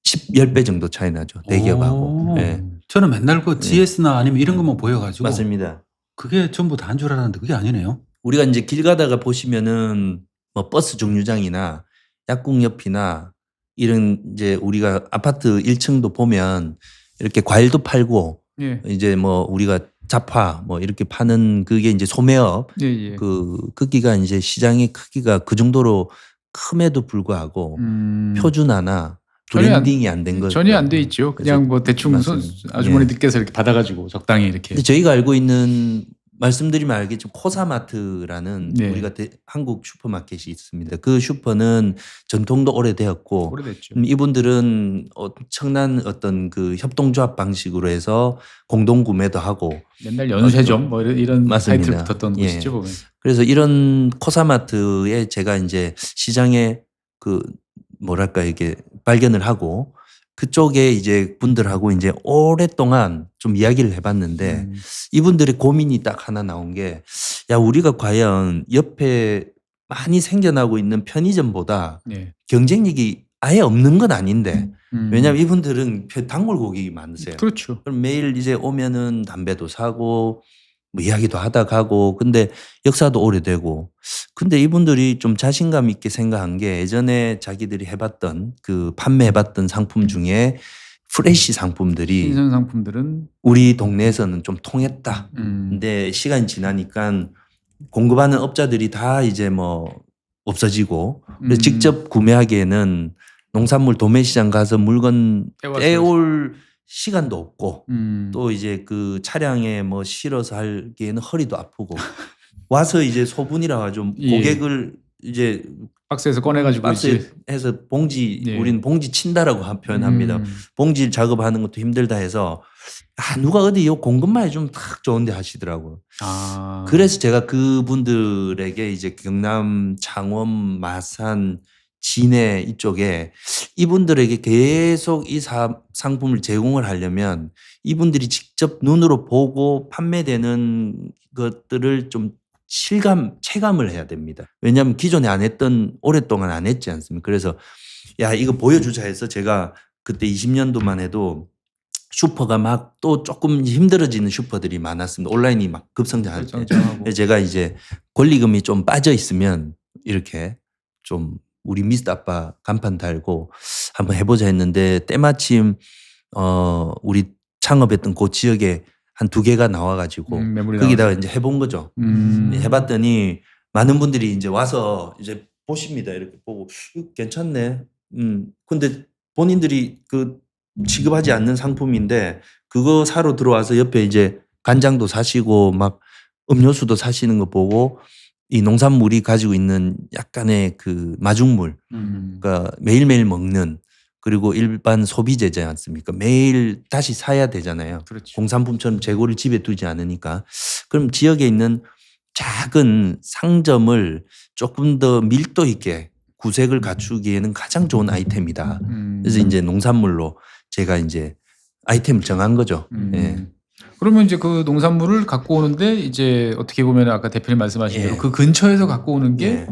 10배 정도 차이 나죠. 대기업하고. 오. 예. 저는 맨날 그 GS나 아니면 이런 것만 보여가지고 맞습니다. 그게 전부 다 한 줄 알았는데 그게 아니네요. 우리가 이제 길 가다가 보시면은 뭐 버스 정류장이나 약국 옆이나 이런 이제 우리가 아파트 1층도 보면 이렇게 과일도 팔고 예. 이제 뭐 우리가 잡화 뭐 이렇게 파는 그게 이제 소매업 예, 예. 그 크기가 이제 시장의 크기가 그 정도로 큼에도 불구하고 표준화나 전혀 안- 브랜딩이 안 된 거죠. 전혀 안 돼 있죠. 그냥 뭐 대충 맞습니다. 아주머니들께서 이렇게 받아가지고 적당히 이렇게. 근데 저희가 알고 있는 말씀드리면 알겠지만 코사마트라는 네. 우리가 한국 슈퍼마켓이 있습니다. 그 슈퍼는 전통도 오래되었고 오래됐죠. 이분들은 엄청난 어떤 그 협동조합 방식으로 해서 공동 구매도 하고 옛날 연쇄점 뭐 이런 맞습니다. 타이틀 붙었던 예. 곳이죠 보면. 그래서 이런 코사마트에 제가 이제 시장에 그 뭐랄까 이게 발견을 하고 그쪽에 이제 분들하고 이제 오랫동안 좀 이야기를 해봤는데 이분들의 고민이 딱 하나 나온 게 야 우리가 과연 옆에 많이 생겨나고 있는 편의점보다 네. 경쟁력이 아예 없는 건 아닌데 음. 왜냐하면 이분들은 단골 고객이 많으세요. 그렇죠. 그럼 매일 이제 오면은 담배도 사고 뭐 이야기도 하다 가고 근데 역사도 오래되고 근데 이분들이 좀 자신감 있게 생각한 게 예전에 자기들이 해봤던 그 판매해봤던 상품 중에 프레시 상품들이 신선 상품들은 우리 동네에서는 좀 통했다. 음. 근데 시간이 지나니까 공급하는 업자들이 다 이제 뭐 없어지고 그래서 직접 구매하기에는 농산물 도매시장 가서 물건 떼올 시간도 없고 또 이제 그 차량에 뭐 실어서 하기에는 허리도 아프고 와서 이제 소분이라 가지고 예. 고객을 이제 박스에서 꺼내가지고 이제 박스에서 봉지 네. 우리는 봉지 친다라고 표현합니다. 봉지 작업하는 것도 힘들다 해서 누가 어디 요 공급만 해주면 딱 좋은데 하시더라고요. 아. 그래서 제가 그분들에게 이제 경남, 창원, 마산, 진해 이쪽에 이분들에게 계속 이 상품을 제공을 하려면 이분들이 직접 눈으로 보고 판매되는 것들을 좀 체감을 해야 됩니다. 왜냐하면 기존에 안 했던 오랫동안 안 했지 않습니까? 그래서 야 이거 보여주자 해서 제가 그때 20년도만 해도 슈퍼가 막 또 조금 힘들어지는 슈퍼들이 많았습니다. 온라인이 막 급성장할 때. 성장하고. 제가 이제 권리금이 좀 빠져 있으면 이렇게 좀 우리 미스터 아빠 간판 달고 한번 해보자 했는데 때마침 우리 창업했던 그 지역에 한 2개가 나와가지고 매물이 거기다가 이제 해본 거죠. 네, 해봤더니 많은 분들이 이제 와서 이제 보십니다. 이렇게 보고 괜찮네. 근데 본인들이 그 취급하지 않는 상품인데 그거 사러 들어와서 옆에 이제 간장도 사시고 막 음료수도 사시는 거 보고 이 농산물이 가지고 있는 약간의 그 마중물, 그러니까 매일매일 먹는 그리고 일반 소비재지 않습니까? 매일 다시 사야 되잖아요. 그렇죠. 공산품처럼 재고를 집에 두지 않으니까. 그럼 지역에 있는 작은 상점을 조금 더 밀도 있게 구색을 갖추기에는 가장 좋은 아이템이다. 그래서 이제 농산물로 제가 이제 아이템을 정한 거죠. 예. 그러면 이제 그 농산물을 갖고 오는데 이제 어떻게 보면 아까 대표님 말씀하신 예. 대로 그 근처에서 갖고 오는 게 예.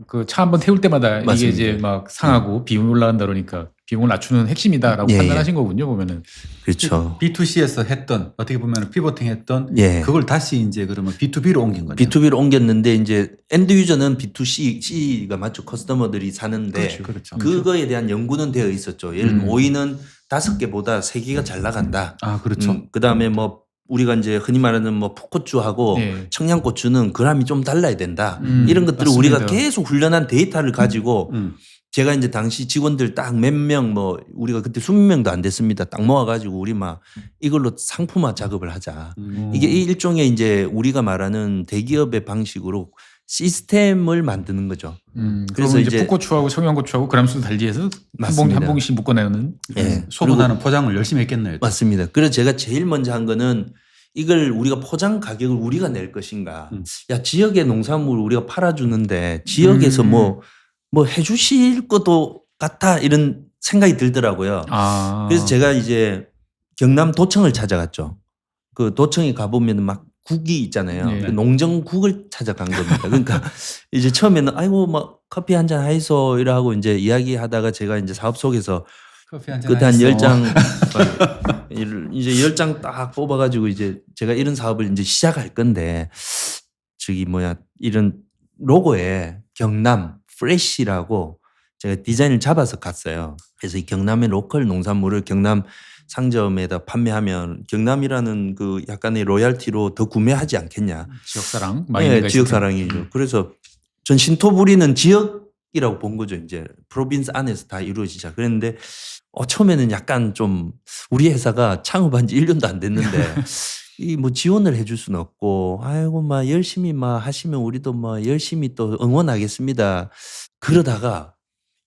그 차 한번 태울 때마다 이게 맞습니다. 이제 막 상하고 비용이 올라간다 그러니까 비용을 낮추는 핵심이다라고 예, 판단하신 거군요, 보면은. 그렇죠. B2C에서 했던 어떻게 보면 피보팅했던 예. 그걸 다시 이제 그러면 B2B로 옮긴 거죠. B2B로 옮겼는데 이제 엔드 유저는 B2C가 맞죠. 커스터머들이 사는데 그렇죠. 그거에 대한 연구는 되어 있었죠. 예를 들면 음. 오이는 5개보다 3개가 잘 나간다. 아 그렇죠. 그다음에 뭐 우리가 이제 흔히 말하는 뭐 풋고추하고 예. 청양고추는 그람이 좀 달라야 된다. 이런 것들을 맞습니다. 우리가 계속 훈련한 데이터를 가지고 음. 제가 이제 당시 직원들 딱 몇 명 뭐 우리가 그때 20명도 안 됐습니다. 딱 모아가지고 우리 막 이걸로 상품화 작업을 하자. 이게 일종의 이제 우리가 말하는 대기업의 방식으로 시스템을 만드는 거죠. 그래서 그래서 이제 이제 푸고추하고 청양고추하고 그람수 달리해서 맞습니다. 한 봉씩 묶어내는. 예. 소분하는 포장을 열심히 했겠네요. 맞습니다. 그래서 제가 제일 먼저 한 거는 이걸 우리가 포장 가격을 우리가 낼 것인가. 야, 지역의 농산물을 우리가 팔아주는데 지역에서 뭐 해주실 것도 같아 이런 생각이 들더라고요. 아. 그래서 제가 이제 경남 도청을 찾아갔죠. 그 도청에 가보면 막 국이 있잖아요. 네. 그 농정국을 찾아간 겁니다. 그러니까 이제 처음에는 아이고 뭐 커피 한 잔 하이소 이러고 이제 이야기하다가 제가 이제 사업 속에서 커피 한잔 그때 한 하이소. 10장 이제 10장 딱 뽑아가지고 이제 제가 이런 사업을 이제 시작할 건데 저기 뭐야 이런 로고에 경남 프레시라고 제가 디자인을 잡아서 갔어요. 그래서 이 경남의 로컬 농산물을 경남 상점에다 판매하면 경남이라는 그 약간의 로얄티로 더 구매하지 않겠냐. 지역사랑. 네, 지역사랑이죠. 그래서 전 신토부리는 지역이라고 본 거죠. 이제 프로빈스 안에서 다 이루어지자. 그랬는데 처음에는 약간 좀 우리 회사가 창업한 지 1년도 안 됐는데 이 뭐 지원을 해줄 수는 없고 아이고 막 열심히 막 하시면 우리도 뭐 열심히 또 응원하겠습니다. 그러다가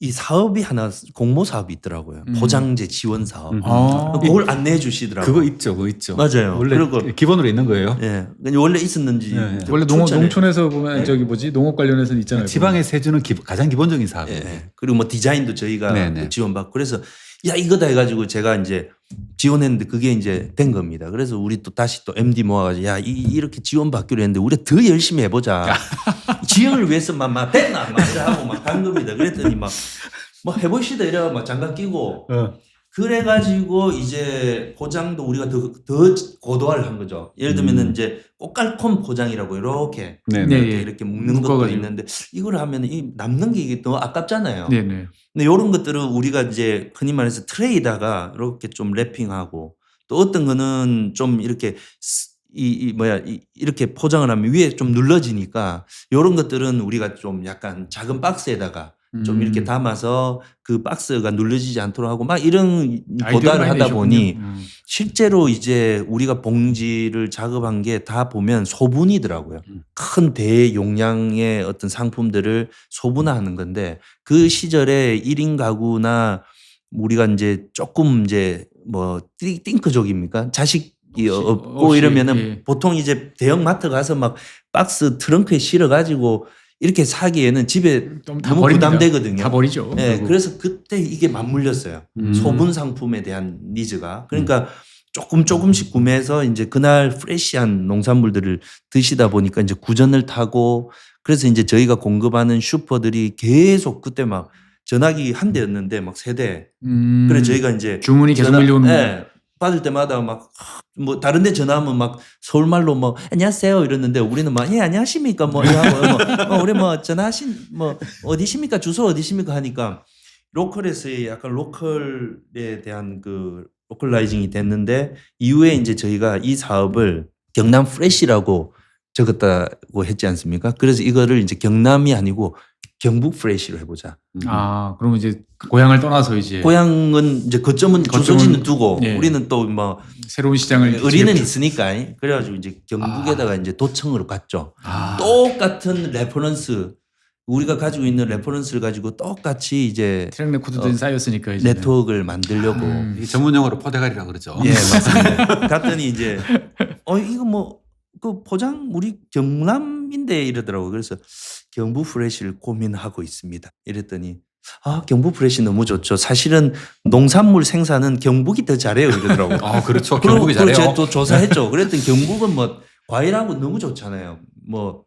이 사업이 하나 공모 사업이 있더라고요. 포장재 지원 사업. 아. 그걸 안내해 주시더라고요. 그거 있죠, 그거 있죠. 맞아요. 원래 그리고 기본으로 있는 거예요. 예, 원래 있었는지 예, 예. 원래 춘천에 농촌에서 보면 네. 저기 뭐지 농업 관련해서는 있잖아요. 지방에서 해주는 가장 기본적인 사업이에요. 예. 그리고 뭐 디자인도 저희가 네네. 지원받고 그래서 야 이거다 해가지고 제가 이제 지원했는데 그게 이제 된 겁니다. 그래서 우리 또 다시 또 MD 모아가지고 야 이렇게 지원받기로 했는데 우리가 더 열심히 해보자. 지역을 위해서만 막 됐나 막 하고 막 간 겁니다. 그랬더니 막 뭐 해보시다 이래가 막 장갑 끼고 그래가지고 이제 포장도 우리가 더 고도화를 한 거죠. 예를 들면은 이제 꽃갈콘 포장이라고 이렇게 네네. 네. 이렇게 묶는 것도 묶어가지고. 있는데 이걸 하면 이 남는 게 이게 더 아깝잖아요. 네네. 근데 이런 것들은 우리가 이제 흔히 말해서 트레이다가 이렇게 좀 랩핑하고 또 어떤 거는 좀 이렇게 이렇게 포장을 하면 위에 좀 눌러지니까 이런 것들은 우리가 좀 약간 작은 박스에다가 좀 이렇게 담아서 그 박스가 눌러지지 않도록 하고 막 이런 고다를 하다 보니 실제로 이제 우리가 봉지를 작업한 게 다 보면 소분이더라고요. 큰 대용량의 어떤 상품들을 소분화하는 건데 그 시절에 1인 가구나 우리가 이제 조금 이제 뭐 띵크족입니까? 자식이 없고 없이, 이러면은 예. 보통 이제 대형 마트 가서 막 박스 트렁크에 실어 가지고 이렇게 사기에는 집에 좀 다 너무 버립니다. 부담되거든요. 다 버리죠. 네, 결국. 그래서 그때 이게 맞물렸어요. 소분 상품에 대한 니즈가. 그러니까 조금씩 구매해서 이제 그날 프레시한 농산물들을 드시다 보니까 이제 구전을 타고 그래서 이제 저희가 공급하는 슈퍼들이 계속 그때 막 전화기 한 대였는데 막 3대. 그래서 저희가 이제 주문이 계속 밀려오는 네, 받을 때마다 막 뭐 다른 데 전화하면 막 서울말로 뭐 안녕하세요 이랬는데 우리는 막 예 안녕하십니까 뭐 이러고 우리 뭐 전화하신 뭐 어디십니까 주소 어디십니까 하니까 로컬에서의 약간 로컬에 대한 그 로컬라이징이 됐는데 이후에 이제 저희가 이 사업을 경남 프레시라고 적었다고 했지 않습니까? 그래서 이거를 이제 경남이 아니고 경북 프레시로 해보자. 아, 그러면 이제 고향을 떠나서 이제 고향은 이제 거점은 주소지는 두고 예. 우리는 또 뭐 새로운 시장을 의리는 지금- 있으니까 그래가지고 이제 경북에다가 이제 도청으로 갔죠. 아. 똑같은 레퍼런스 우리가 가지고 있는 레퍼런스를 가지고 똑같이 이제 트랙 레코드도 쌓였으니까 이제 네트워크를 만들려고 이 전문 용어로 포대가리라고 그러죠. 예 맞습니다. 갔더니 이제 이거 뭐 그 포장 우리 경남인데 이러더라고. 그래서 경북 프레시를 고민하고 있습니다. 이랬더니 경북 프레시 너무 좋죠. 사실은 농산물 생산은 경북이 더 잘해요 이러더라고요. 그렇죠. 경북이 잘해요. 제가 또 조사했죠. 그랬더니 경북은 뭐 과일하고 너무 좋잖아요. 뭐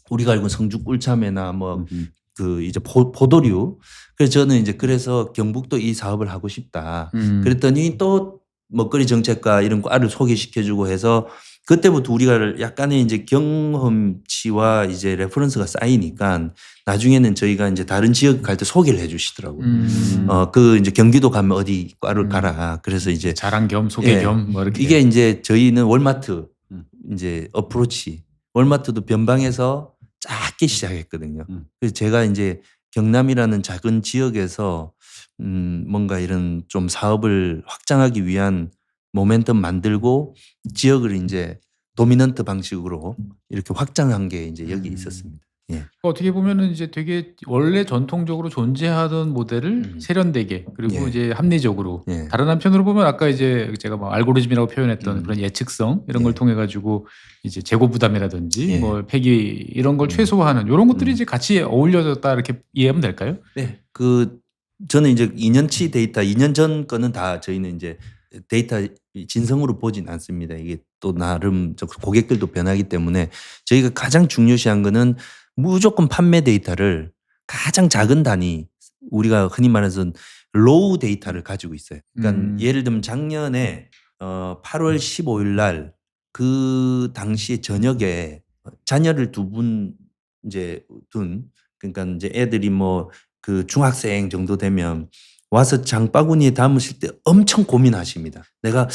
우리가 알고 성주 꿀참외나 뭐 그 이제 포도류. 그래서 저는 이제 그래서 경북도 이 사업을 하고 싶다. 그랬더니 또 먹거리 정책과 이런 과를 소개시켜주고 해서 그때부터 우리가 약간의 이제 경험치와 이제 레퍼런스가 쌓이니까 나중에는 저희가 이제 다른 지역 갈 때 소개를 해 주시더라고요. 그 이제 경기도 가면 어디 과를 가라. 그래서 이제 자랑 겸 소개 예. 겸 뭐 이렇게. 이게 이제 저희는 월마트 이제 어프로치 월마트도 변방에서 작게 시작했거든요. 그래서 제가 이제 경남이라는 작은 지역에서 뭔가 이런 좀 사업을 확장하기 위한 모멘텀 만들고 지역을 이제 도미넌트 방식으로 이렇게 확장한 게 이제 여기 있었습니다. 예. 어떻게 보면은 이제 되게 원래 전통적으로 존재하던 모델을 세련되게 그리고 예. 이제 합리적으로 예. 다른 한편으로 보면 아까 이제 제가 뭐 알고리즘이라고 표현했던 그런 예측성 이런 걸 예. 통해 가지고 이제 재고 부담이라든지 예. 뭐 폐기 이런 걸 최소화하는 이런 것들이 이제 같이 어울려졌다 이렇게 이해하면 될까요? 네. 저는 이제 2년치 데이터 2년 전 거는 다 저희는 이제 데이터 진성으로 보진 않습니다. 이게 또 나름 고객들도 변하기 때문에 저희가 가장 중요시한 거는 무조건 판매 데이터를 가장 작은 단위 우리가 흔히 말해서 로우 데이터를 가지고 있어요. 그러니까 예를 들면 작년에 8월 15일 날 그 당시에 저녁에 자녀를 두 분 이제 둔 그러니까 이제 애들이 뭐 그 중학생 정도 되면 와서 장바구니에 담으실 때 엄청 고민하십니다. 내가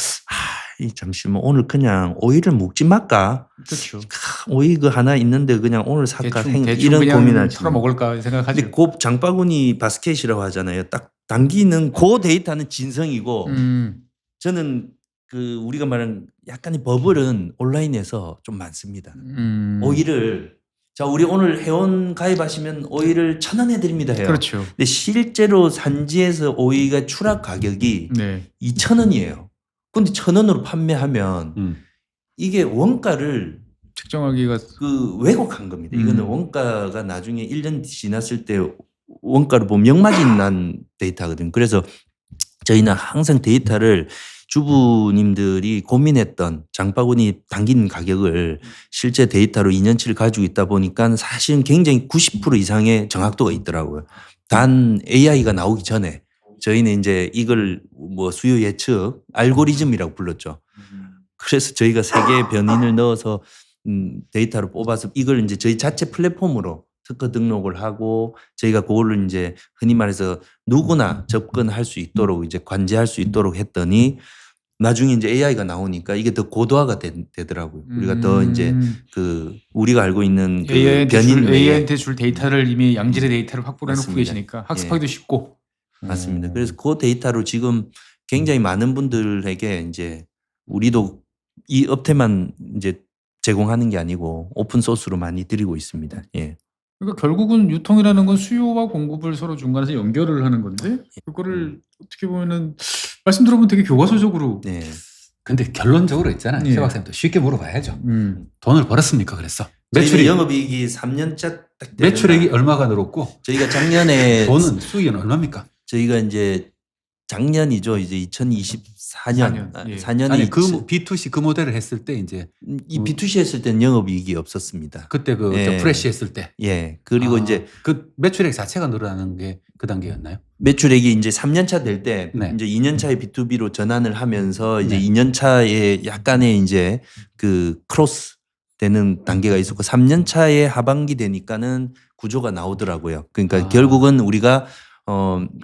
잠시만 오늘 그냥 오이를 먹지 말까? 그렇죠. 오이 그 하나 있는데 그냥 오늘 살까? 대충 이런 그냥 고민하지. 털어 먹을까 생각하죠. 근데 그 장바구니 바스켓이라고 하잖아요. 딱 당기는 그 데이터는 진성이고 저는 그 우리가 말하는 약간의 버블은 온라인에서 좀 많습니다. 오이를 자 우리 오늘 회원 가입하시면 오이를 1,000원에 드립니다 해요. 그렇죠. 근데 실제로 산지에서 오이가 추락 가격이 네. 2,000원이에요. 근데 1,000원으로 판매하면 이게 원가를 측정하기가 그 왜곡한 겁니다. 이거는 원가가 나중에 1년 지났을 때 원가를 보면 역마진 난 데이터거든요. 그래서 저희는 항상 데이터를 주부님들이 고민했던 장바구니 당긴 가격을 실제 데이터로 2년치를 가지고 있다 보니까 사실은 굉장히 90% 이상의 정확도가 있더라고요. 단 AI가 나오기 전에 저희는 이제 이걸 뭐 수요 예측 알고리즘이라고 불렀죠. 그래서 저희가 3개의 변인을 넣어서 데이터를 뽑아서 이걸 이제 저희 자체 플랫폼으로 특허 등록을 하고 저희가 그걸로 이제 흔히 말해서 누구나 접근할 수 있도록 이제 관제할 수 있도록 했더니 나중에 이제 AI가 나오니까 이게 더 고도화가 되더라고요. 우리가 더 이제 그 우리가 알고 있는 그 AI한테 줄 데이터를 이미 양질의 데이터를 확보를 해놓고 맞습니다. 계시니까 학습하기도 쉽고. 맞습니다. 그래서 그 데이터로 지금 굉장히 많은 분들에게 이제 우리도 이 업태만 이제 제공하는 게 아니고 오픈 소스로 많이 드리고 있습니다. 예. 그러니까 결국은 유통이라는 건 수요와 공급을 서로 중간에서 연결을 하는 건데 그거를 어떻게 보면은 말씀 들어보면 되게 교과서적으로. 네. 근데 결론적으로 있잖아요. 예. 최 박사님도 쉽게 물어봐야죠. 돈을 벌었습니까? 그랬어. 매출이 영업이익이 3년차 딱 되는 매출액이 날 얼마가 늘었고 저희가 작년에 돈은 수익은 얼마입니까? 저희가 이제 작년이죠. 이제 2024년. 예. 4년에 아니 그 B2C 그 모델을 했을 때 이제 이 B2C 했을 때는 영업이익이 없었습니다. 그때 그 예. 프레시 했을 때 예. 그리고 이제 그 매출액 자체가 늘어나는 게 그 단계였나요? 매출액이 이제 3년차 될 때 네. 이제 2년차에 B2B로 전환을 하면서 이제 네. 2년차에 약간의 이제 그 크로스 되는 단계가 있었고 3년차에 하반기 되니까는 구조가 나오더라고요. 그러니까 결국은 우리가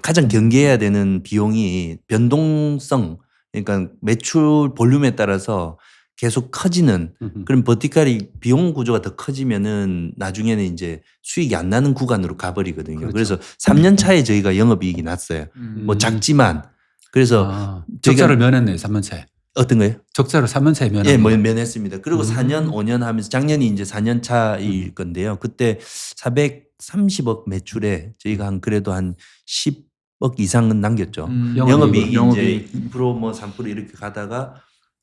가장 경계해야 되는 비용이 변동성 그러니까 매출 볼륨에 따라서 계속 커지는 그런 버티컬이 비용 구조가 더 커지면은 나중에는 이제 수익이 안 나는 구간으로 가버리거든요. 그렇죠. 그래서 3년 차에 저희가 영업이익이 났어요. 뭐 작지만 그래서 적자를 면했네요. 3년 차에. 어떤 거예요? 적자를 3년 차에 면한 예, 거예요. 면했습니다. 그리고 4년, 5년 하면서 작년이 이제 4년 차일 건데요. 그때 430억 매출에 저희가 한 그래도 한 10억 이상은 남겼죠. 영업이익이 이제 2% 뭐 3% 이렇게 가다가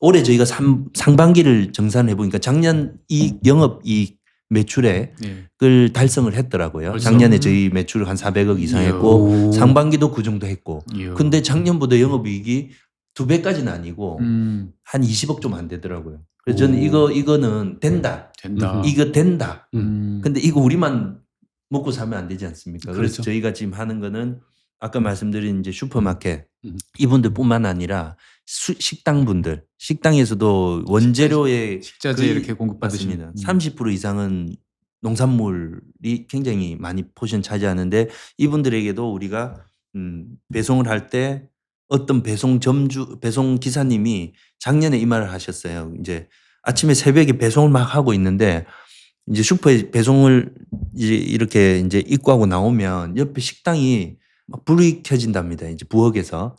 올해 저희가 상반기를 정산해 보니까 작년 이 영업이익 매출액을 예. 달성을 했더라고요. 벌써? 작년에 저희 매출 한 400억 이상 했고 오. 상반기도 그 정도 했고 이야. 근데 작년보다 영업이익이 2배까지는 아니고 음, 한 20억 좀 안 되더라고요. 그래서 저는 이거는 된다. 된다. 이거 된다. 근데 근데 이거 우리만 먹고 살면 안 되지 않습니까? 그래서 그렇죠. 저희가 지금 하는 거는 아까 말씀드린 이제 슈퍼마켓 음. 이분들뿐만 아니라 식당분들 식당에서도 원재료의 식자재 거의 이렇게 공급받으시는 맞습니다. 30% 이상은 농산물이 굉장히 많이 포션 차지하는데 이분들에게도 우리가 배송을 할 때 어떤 배송 기사님이 작년에 이 말을 하셨어요. 이제 아침에 새벽에 배송을 막 하고 있는데 이제 슈퍼에 배송을 이제 이렇게 이제 입고하고 나오면 옆에 식당이 막 불이 켜진답니다. 이제 부엌에서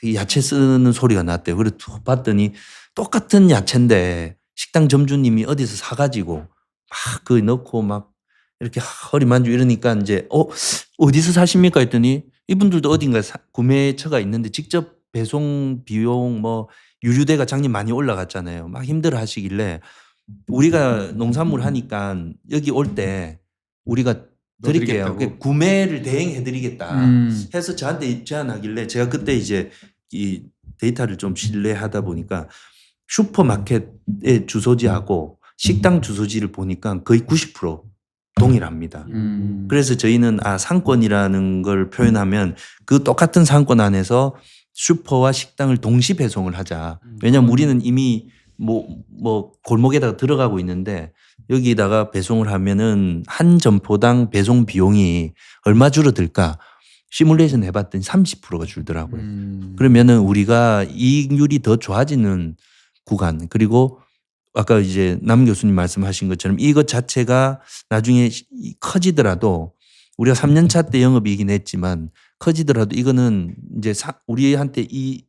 이 야채 쓰는 소리가 났대요. 그래서 툭 봤더니 똑같은 야채인데 식당 점주님이 어디서 사가지고 막 그 넣고 막 이렇게 허리 만지고 이러니까 이제 어디서 사십니까 했더니 이분들도 어딘가 구매처가 있는데 직접 배송 비용 뭐 유류대가 작년 많이 올라갔잖아요. 막 힘들어 하시길래 우리가 농산물 하니까 여기 올 때 우리가 드릴게요. 넣어드리겠다고. 구매를 대행해 드리겠다 해서 저한테 제안하길래 제가 그때 이제 이 데이터를 좀 신뢰하다 보니까 슈퍼마켓의 주소지하고 식당 주소지를 보니까 거의 90% 동일합니다. 그래서 저희는 상권이라는 걸 표현하면 그 똑같은 상권 안에서 슈퍼와 식당을 동시 배송을 하자. 왜냐하면 우리는 이미 뭐 골목에다가 들어가고 있는데 여기다가 배송을 하면은 한 점포당 배송 비용이 얼마 줄어들까? 시뮬레이션 해봤더니 30%가 줄더라고요. 그러면은 우리가 이익률이 더 좋아지는 구간 그리고 아까 이제 남 교수님 말씀하신 것처럼 이것 자체가 나중에 커지더라도 우리가 3년 차 때 영업이익이 냈지만 커지더라도 이거는 이제 우리한테 이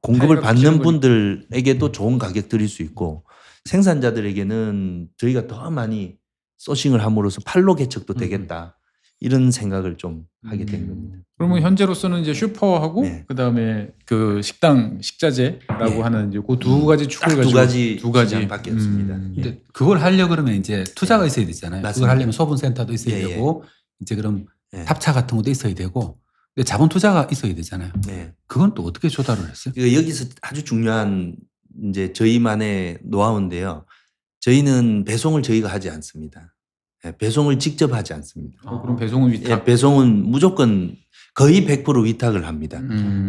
공급을 받는 분들에게도 좋은 가격 드릴 수 있고 생산자들에게는 저희가 더 많이 소싱을 함으로써 판로 개척도 되겠다. 이런 생각을 좀 하게 된 겁니다. 그러면 현재로서는 이제 슈퍼하고 네. 그다음에 그 식당 식자재라고 네. 하는 이제 그 두 가지 축을 딱 가지고 두 가지 시장밖에 없습니다. 근데 그걸 하려 그러면 이제 투자가 있어야 되잖아요. 맞습니다. 그걸 하려면 소분센터도 있어야 예, 되고 이제 그럼 예. 탑차 같은 것도 있어야 되고 근데 자본 투자가 있어야 되잖아요. 네. 그건 또 어떻게 조달을 했어요? 여기서 아주 중요한 이제 저희만의 노하우인데요. 저희는 배송을 저희가 하지 않습니다. 예, 배송을 직접 하지 않습니다. 그럼 배송은 위탁. 예, 배송은 무조건 거의 100% 위탁을 합니다.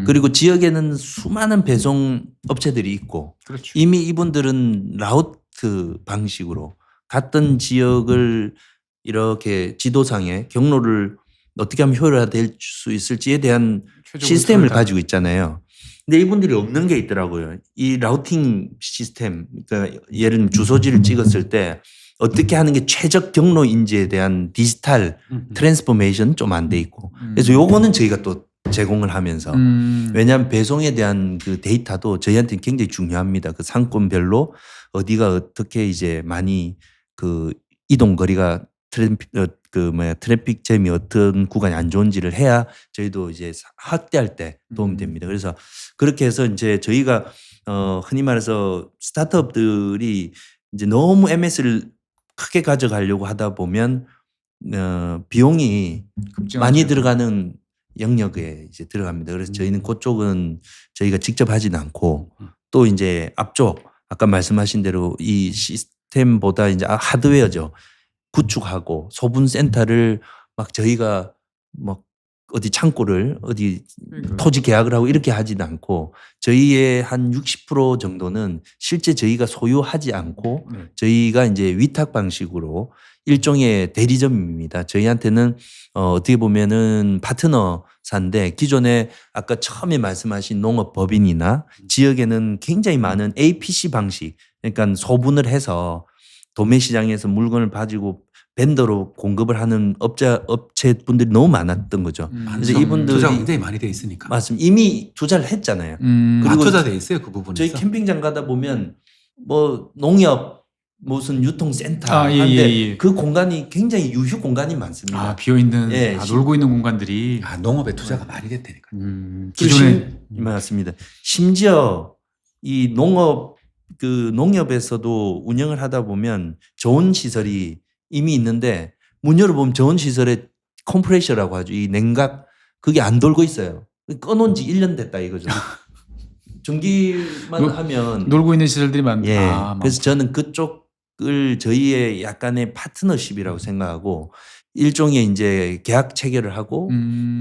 그리고 지역에는 수많은 배송 업체들이 있고 그렇죠. 이미 이분들은 라우트 방식으로 갔던 지역을 이렇게 지도상에 경로를 어떻게 하면 효율화될 수 있을지에 대한 시스템을 가지고 있잖아요. 근데 이분들이 없는 게 있더라고요. 이 라우팅 시스템, 그러니까 예를 들면 주소지를 찍었을 때 어떻게 하는 게 최적 경로인지에 대한 디지털 트랜스포메이션 좀 안 돼 있고. 그래서 요거는 저희가 또 제공을 하면서 왜냐하면 배송에 대한 그 데이터도 저희한테는 굉장히 중요합니다. 그 상권별로 어디가 어떻게 이제 많이 그 이동 거리가 트래픽 잼이 어떤 구간이 안 좋은지를 해야 저희도 이제 확대할 때 도움이 됩니다. 그래서 그렇게 해서 이제 저희가 흔히 말해서 스타트업들이 이제 너무 MS를 크게 가져가려고 하다 보면 비용이 많이 들어가는 영역에 이제 들어갑니다. 그래서 저희는 그쪽은 저희가 직접 하지는 않고 또 이제 앞쪽 아까 말씀하신 대로 이 시스템보다 이제 하드웨어죠. 구축하고 소분 센터를 막 저희가 막 어디 창고를 어디 토지 계약을 하고 이렇게 하지는 않고 저희의 한 60% 정도는 실제 저희가 소유하지 않고 저희가 이제 위탁 방식으로 일종의 대리점입니다. 저희한테는 어떻게 보면은 파트너사인데 기존에 아까 처음에 말씀하신 농업법인이나 지역에는 굉장히 많은 APC 방식 그러니까 소분을 해서 도매 시장에서 물건을 가지고 벤더로 공급을 하는 업체분들이 너무 많았던 거죠. 그래서 이분들이 투자가 굉장히 많이 돼 있으니까. 맞습니다. 이미 투자를 했잖아요. 그리고 투자돼 있어요 그 부분에서. 저희 캠핑장 가다 보면 뭐 농협 무슨 유통센터 예, 한데 그 공간이 굉장히 유휴 공간이 많습니다. 비어 있는 예, 놀고 있는 공간들이 농업에 투자가 많이 됐다니까. 기존에 맞습니다. 심지어 이 농업에서도 운영을 하다 보면 좋은 시설이 이미 있는데 문 열어보면 저온 시설에 컴프레셔라고 하죠. 이 냉각 그게 안 돌고 있어요. 꺼놓은 지 1년 됐다 이거죠. 전기만 하면 놀고 있는 시설들이 많다. 예. 그래서 저는 그쪽을 저희의 약간의 파트너십이라고 생각하고 일종의 이제 계약 체결을 하고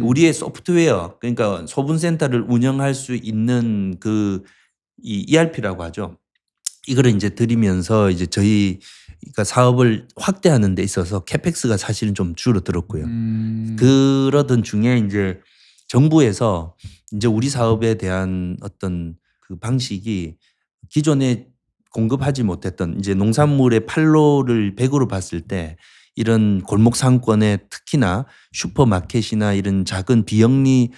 우리의 소프트웨어 그러니까 소분센터를 운영할 수 있는 이 ERP라고 하죠. 이거를 이제 드리면서 이제 저희가 사업을 확대하는 데 있어서 캐펙스가 사실은 좀 줄어들었고요. 그러던 중에 이제 정부에서 이제 우리 사업에 대한 어떤 그 방식이 기존에 공급하지 못했던 이제 농산물의 판로를 100으로 봤을 때 이런 골목 상권에 특히나 슈퍼마켓이나 이런 작은 비영리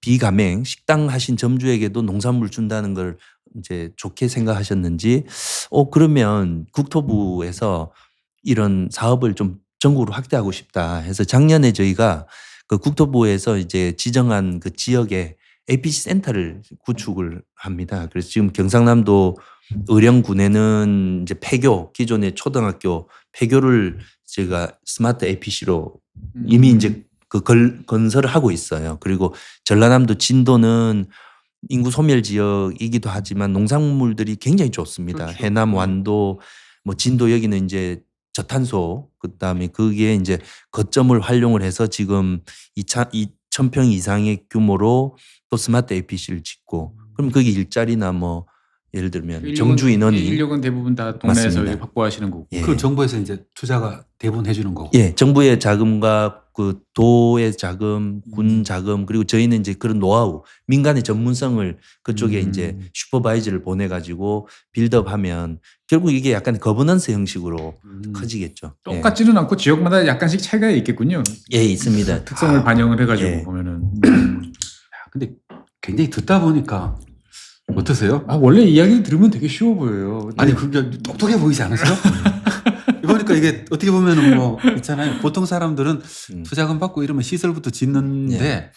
비가맹 식당 하신 점주에게도 농산물 준다는 걸 이제 좋게 생각하셨는지 그러면 국토부에서 이런 사업을 좀 전국으로 확대하고 싶다 해서 작년에 저희가 그 국토부에서 이제 지정한 그 지역에 APC 센터를 구축을 합니다. 그래서 지금 경상남도 의령군에는 이제 폐교 기존의 초등학교 폐교를 제가 스마트 APC로 이미 이제 그 건설을 하고 있어요. 그리고 전라남도 진도는 인구 소멸 지역이기도 하지만 농산물들이 굉장히 좋습니다. 그렇죠. 해남 완도 뭐 진도 여기는 이제 저탄소 그다음에 그게 이제 거점을 활용을 해서 지금 2,000평 이상의 규모로 또 스마트 APC를 짓고 그럼 거기 일자리나 뭐 예를 들면 정주 인원이 인력은 대부분 다 동네에서 맞습니다. 확보하시는 거고. 예. 그 정부에서 이제 투자가 대부분 해주는 거고. 예, 정부의 자금과 그 도의 자금, 군 자금 그리고 저희는 이제 그런 노하우, 민간의 전문성을 그쪽에 이제 슈퍼바이저를 보내가지고 빌드업하면 결국 이게 약간 거버넌스 형식으로 커지겠죠. 똑같지는 않고 지역마다 약간씩 차이가 있겠군요. 예, 있습니다. 특성을 반영을 해가지고 예. 보면은. 근데 굉장히 듣다 보니까 어떠세요? 원래 이야기를 들으면 되게 쉬워 보여요. 아니 그게 똑똑해 보이지 않으세요? 그러니까 이게 어떻게 보면은 뭐 있잖아요. 보통 사람들은 투자금 받고 이러면 시설부터 짓는데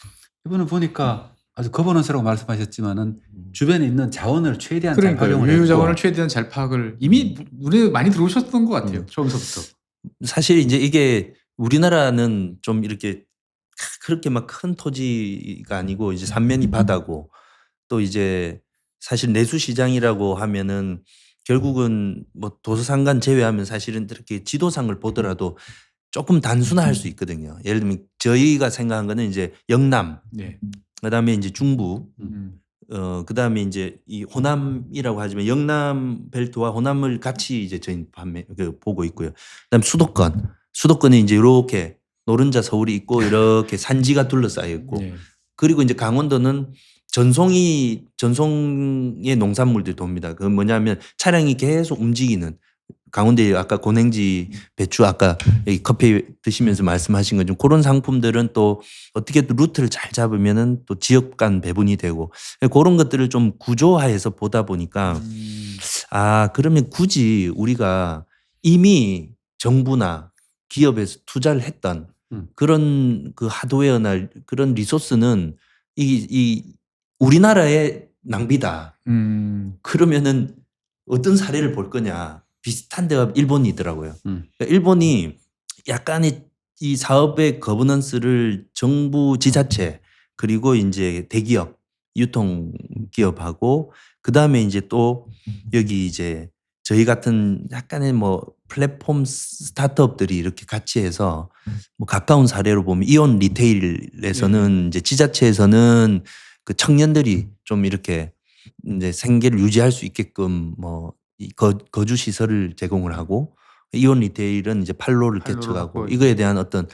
이분은 보니까 아주 거버넌스라고 말씀하셨지만은 주변에 있는 자원을 최대한 잘 그러니까 활용을 유효 했고 자원을 최대한 잘 파악을 이미 눈에 많이 들어오셨던 것 같아요. 처음서부터. 사실 이제 이게 우리나라는 좀 이렇게 그렇게 막 큰 토지가 아니고 이제 삼면이 바다고 또 이제 사실 내수 시장이라고 하면은 결국은 뭐 도서상관 제외하면 사실은 이렇게 지도상을 보더라도 조금 단순화할 수 있거든요. 예를 들면 저희가 생각한 거는 이제 영남, 네. 그다음에 이제 중부, 그다음에 이제 이 호남이라고 하지만 영남 벨트와 호남을 같이 이제 저희 보고 있고요. 그다음에 수도권에 이제 이렇게 노른자 서울이 있고 이렇게 산지가 둘러싸여 있고 네. 그리고 이제 강원도는 전송의 농산물들이 돕니다. 그건 뭐냐면 차량이 계속 움직이는 강원도에 아까 고냉지 배추 아까 여기 커피 드시면서 말씀하신 것처럼 그런 상품들은 또 어떻게 또 루트를 잘 잡으면은 또 지역 간 배분이 되고 그런 것들을 좀 구조화해서 보다 보니까 그러면 굳이 우리가 이미 정부나 기업에서 투자를 했던 그런 그 하드웨어나 그런 리소스는 이 우리나라의 낭비다. 그러면은 어떤 사례를 볼 거냐. 비슷한 데가 일본이더라고요. 그러니까 일본이 약간의 이 사업의 거버넌스를 정부 지자체 그리고 이제 대기업, 유통기업하고 그 다음에 이제 또 여기 이제 저희 같은 약간의 뭐 플랫폼 스타트업들이 이렇게 같이 해서 뭐 가까운 사례로 보면 이온 리테일에서는 이제 지자체에서는 그 청년들이 좀 이렇게 이제 생계를 유지할 수 있게끔 뭐 거주 시설을 제공을 하고 이온 리테일은 이제 판로를 개척하고 이거에 대한 어떤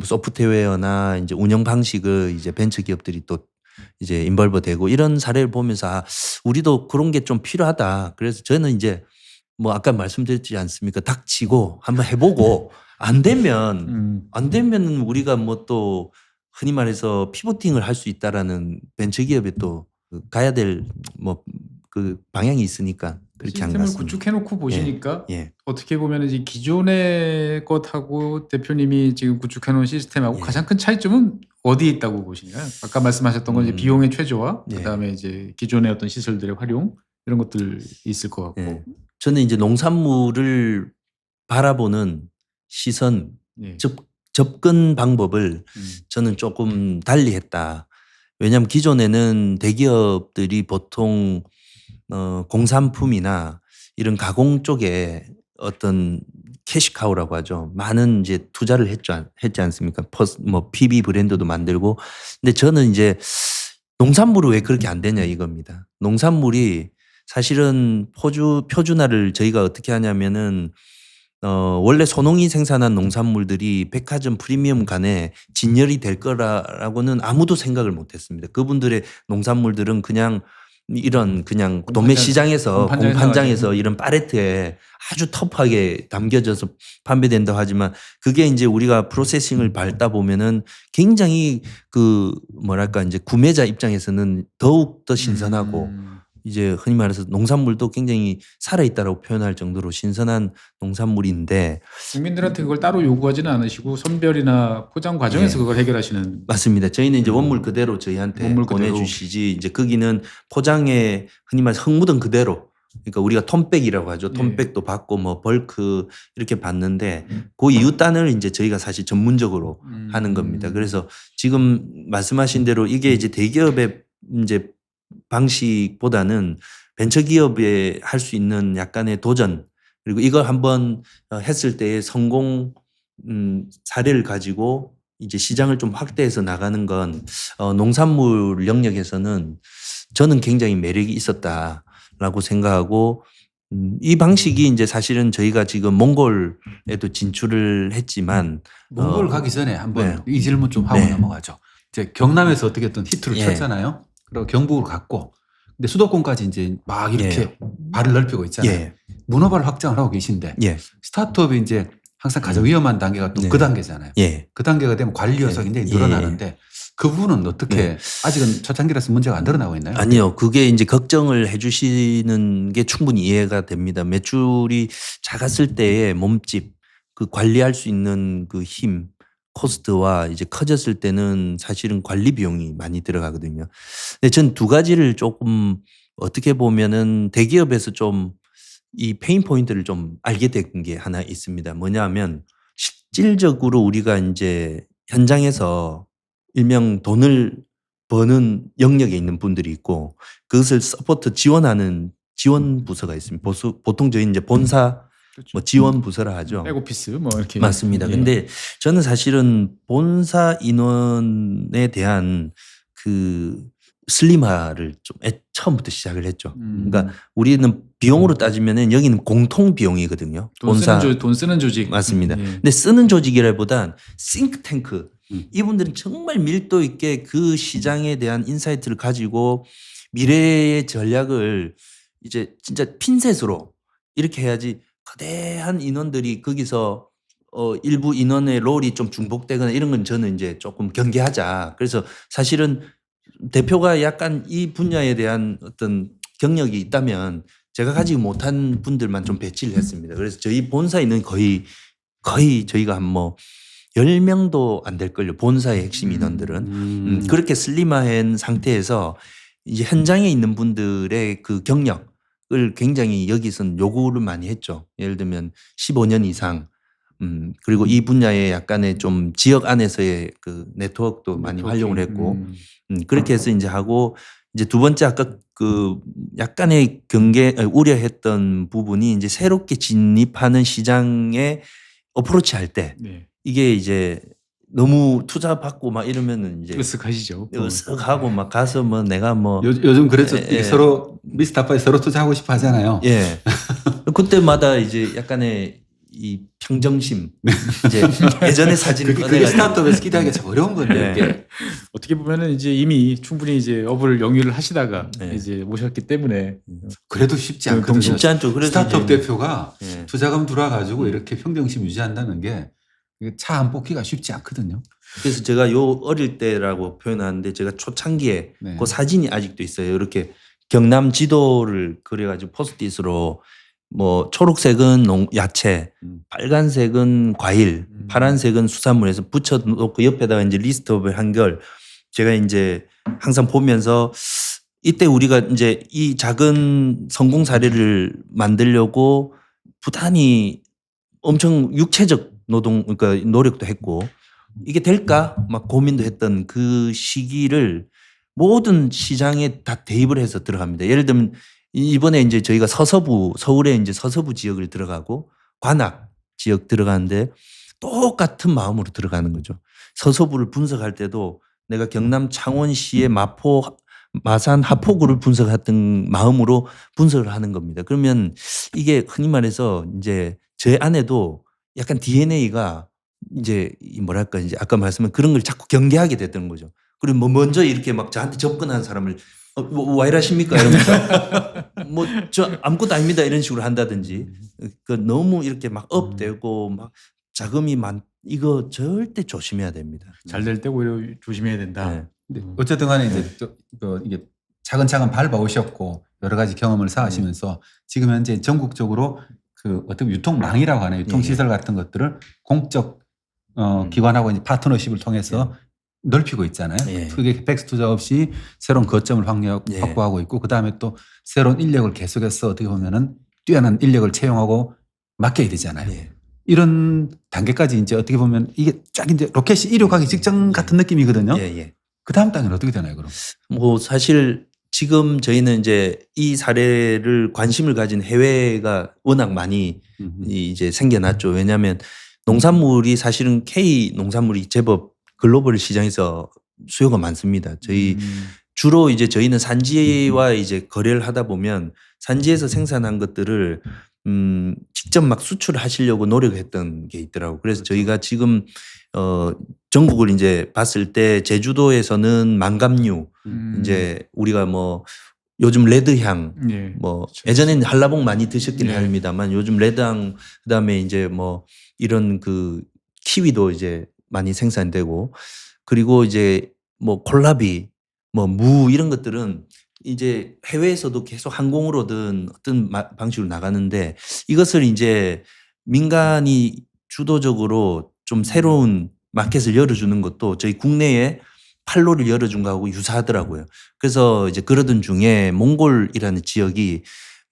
소프트웨어나 이제 운영 방식을 이제 벤처 기업들이 또 이제 인벌브 되고 이런 사례를 보면서 우리도 그런 게 좀 필요하다. 그래서 저는 이제 뭐 아까 말씀드렸지 않습니까? 닥치고 한번 해보고 안 되면 우리가 뭐 또 흔히 말해서 피보팅을 할 수 있다라는 벤처 기업에 또 가야 될 뭐 그 방향이 있으니까 그렇게 한 것 시스템을 같습니다. 구축해놓고 보시니까 예. 어떻게 보면 이제 기존의 것하고 대표님이 지금 구축해놓은 시스템하고 예. 가장 큰 차이점은 어디에 있다고 보시나요? 아까 말씀하셨던 건 이제 비용의 최저화, 예. 그다음에 이제 기존의 어떤 시설들의 활용 이런 것들 있을 것 같고. 예. 저는 이제 농산물을 바라보는 시선, 예. 접근 방법을 저는 조금 달리 했다. 왜냐하면 기존에는 대기업들이 보통 공산품이나 이런 가공 쪽에 어떤 캐시카우라고 하죠. 많은 이제 투자를 했지 않습니까? 뭐 PB 브랜드도 만들고. 근데 저는 이제 농산물은 왜 그렇게 안 되냐 이겁니다. 농산물이 사실은 표준화를 저희가 어떻게 하냐면은 원래 소농이 생산한 농산물들이 백화점 프리미엄 간에 진열이 될 거라고는 아무도 생각을 못 했습니다. 그분들의 농산물들은 그냥 이런 그냥 도매 시장에서 공판장에서 이런 팔레트에 아주 터프하게 담겨져서 판매된다고 하지만 그게 이제 우리가 프로세싱을 밟다 보면은 굉장히 그 뭐랄까 이제 구매자 입장에서는 더욱 더 신선하고 이제 흔히 말해서 농산물도 굉장히 살아있다라고 표현할 정도로 신선한 농산물인데 국민들한테 그걸 따로 요구하지는 않으시고 선별이나 포장 과정에서 그걸 해결하시는. 맞습니다. 저희는 이제 원물 그대로 저희한테 원물 그대로. 보내주시지 이제 거기는 포장에 흔히 말해서 흙 묻은 그대로 그러니까 우리가 톤백이라고 하죠. 톤백도 받고 뭐 벌크 이렇게 받는데 그 이웃단을 이제 저희가 사실 전문적으로 하는 겁니다. 그래서 지금 말씀하신 대로 이게 이제 대기업의 이제 방식보다는 벤처기업에 할 수 있는 약간의 도전 그리고 이걸 한번 했을 때의 성공 사례를 가지고 이제 시장을 좀 확대해서 나가는 건 농산물 영역에서는 저는 굉장히 매력이 있었다라고 생각하고 이 방식이 이제 사실은 저희가 지금 몽골에도 진출을 했지만 몽골 가기 전에 한번 네. 이 질문 좀 하고 네. 넘어가죠. 이제 경남에서 어떻게든 히트를 예. 쳤잖아요. 그리고 경북으로 갔고 근데 수도권까지 이제 막 이렇게 발을 넓히고 있잖아요. 예. 문어발을 확장을 하고 계신데 예. 스타트업이 이제 항상 가장 위험한 단계가 또 네. 그 단계잖아요. 예. 그 단계가 되면 관리 요소가 굉장히 예. 늘어나는데 그 부분은 어떻게 네. 아직은 초창기라서 문제가 안 드러나고 있나요? 아니요. 그게 이제 걱정을 해 주시는 게 충분히 이해가 됩니다. 매출이 작았을 때의 몸집, 그 관리할 수 있는 그 힘, 코스트와 이제 커졌을 때는 사실은 관리 비용이 많이 들어가거든요. 근데 전 두 가지를 조금 어떻게 보면은 대기업에서 좀 이 페인 포인트를 좀 알게 된 게 하나 있습니다. 뭐냐 하면 실질적으로 우리가 이제 현장에서 일명 돈을 버는 영역에 있는 분들이 있고 그것을 서포트 지원하는 지원 부서가 있습니다. 보통 저희 이제 본사 뭐 지원 부서라 하죠. 백오피스 뭐 이렇게. 맞습니다. 예. 근데 저는 사실은 본사 인원에 대한 그 슬림화를 좀 처음부터 시작을 했죠. 그러니까 우리는 비용으로 따지면은 여기는 공통 비용이거든요. 돈 쓰는 조직. 맞습니다. 예. 근데 쓰는 조직이라기보단 싱크탱크 이분들은 정말 밀도 있게 그 시장에 대한 인사이트를 가지고 미래의 전략을 이제 진짜 핀셋으로 이렇게 해야지 거대한 인원들이 거기서 일부 인원의 롤이 좀 중복되거나 이런 건 저는 이제 조금 경계하자. 그래서 사실은 대표가 약간 이 분야에 대한 어떤 경력이 있다면 제가 가지고 못한 분들만 좀 배치를 했습니다. 그래서 저희 본사에는 거의 저희가 한 뭐 10명도 안 될걸요. 본사의 핵심 인원들은. 그렇게 슬림화한 상태에서 이제 현장에 있는 분들의 그 경력을 굉장히 여기서는 요구를 많이 했죠. 예를 들면 15년 이상 그리고 이 분야에 약간의 좀 지역 안에서의 그 네트워크도 많이 활용을 했고 그렇게 해서 이제 하고 이제 두 번째 아까 그 약간의 우려했던 부분이 이제 새롭게 진입하는 시장에 어프로치 할 때 네. 이게 이제 너무 투자 받고 막 이러면은 이제 으쓱하시죠. 으쓱하고 막 가서 뭐 내가 뭐 요즘 그래서 예. 서로 미스터파이 서로 투자하고 싶어 하잖아요. 예. 그때마다 이제 약간의 이 평정심 이제 예전의 사진을 그게 꺼내가지고 스타트업에서 기대하기가 참 어려운 건데. 네. 이게. 어떻게 보면은 이제 이미 충분히 이제 업을 영위를 하시다가 네. 이제 모셨기 때문에 그래도 쉽지 그 않거든요. 쉽지 않죠. 그래서 스타트업 이제 대표가 예. 투자금 들어와가지고 이렇게 평정심 유지한다는 게 차 안 뽑기가 쉽지 않거든요. 그래서 제가 요 어릴 때라고 표현하는데 제가 초창기에 네. 그 사진이 아직도 있어요. 이렇게 경남 지도를 그려가지고 포스트잇으로 뭐 초록색은 야채, 빨간색은 과일, 파란색은 수산물에서 붙여놓고 옆에다가 이제 리스트업을 한 걸 제가 이제 항상 보면서 이때 우리가 이제 이 작은 성공 사례를 만들려고 부단히 엄청 육체적 노동 그러니까 노력도 했고 이게 될까 막 고민도 했던 그 시기를 모든 시장에 다 대입을 해서 들어갑니다. 예를 들면 이번에 이제 저희가 서울에 이제 서서부 지역을 들어가고 관악 지역 들어가는데 똑같은 마음으로 들어가는 거죠. 서서부를 분석할 때도 내가 경남 창원시의 마산 하포구를 분석했던 마음으로 분석을 하는 겁니다. 그러면 이게 흔히 말해서 이제 제 안에도 약간 DNA가 이제 뭐랄까 이제 아까 말씀한 그런 걸 자꾸 경계하게 됐던 거죠. 그리고 뭐 먼저 이렇게 막 저한테 접근한 사람을 와 이러십니까 이러면서 뭐 저 아무것도 아닙니다 이런 식으로 한다든지 그 너무 이렇게 막 업되고 막 자금이 이거 절대 조심해야 됩니다. 잘 될 때 오히려 조심해야 된다. 네. 근데 어쨌든 간에 이제 이게 차근차근 밟아오셨고 여러 가지 경험을 쌓으시면서 지금 현재 전국적으로 그 어떤 유통망이라고 하나요? 유통시설 같은 것들을 공적 기관하고 이제 파트너십을 통해서 넓히고 있잖아요. 예. 크게 캡엑스 투자 없이 새로운 거점을 예. 확보하고 있고 그다음에 또 새로운 인력을 계속해서 어떻게 보면은 뛰어난 인력을 채용하고 맡겨야 되잖아요. 예. 이런 단계까지 이제 어떻게 보면 이게 쫙 이제 로켓이 이륙하기 직전 같은 느낌이거든요. 예. 그 다음 단계는 어떻게 되나요, 그럼? 뭐 사실 지금 저희는 이제 이 사례를 관심을 가진 해외가 워낙 많이 이제 생겨났죠. 왜냐하면 농산물이 사실은 K 농산물이 제법 글로벌 시장에서 수요가 많습니다. 저희 주로 이제 저희는 산지와 이제 거래를 하다 보면 산지에서 생산한 것들을 직접 막 수출하시려고 노력했던 게 있더라고. 그래서 저희가 지금 전국을 이제 봤을 때 제주도에서는 망감류 이제 우리가 뭐 요즘 레드향 예. 뭐 예전에는 한라봉 많이 드셨긴 네. 합니다만 요즘 레드향 그다음에 이제 뭐 이런 그 키위도 이제 많이 생산되고 그리고 이제 뭐 콜라비 뭐 무 이런 것들은 이제 해외에서도 계속 항공으로든 어떤 방식으로 나가는데 이것을 이제 민간이 주도적으로 좀 새로운 마켓을 열어주는 것도 저희 국내에 판로를 열어준 거하고 유사하더라고요. 그래서 이제 그러던 중에 몽골이라는 지역이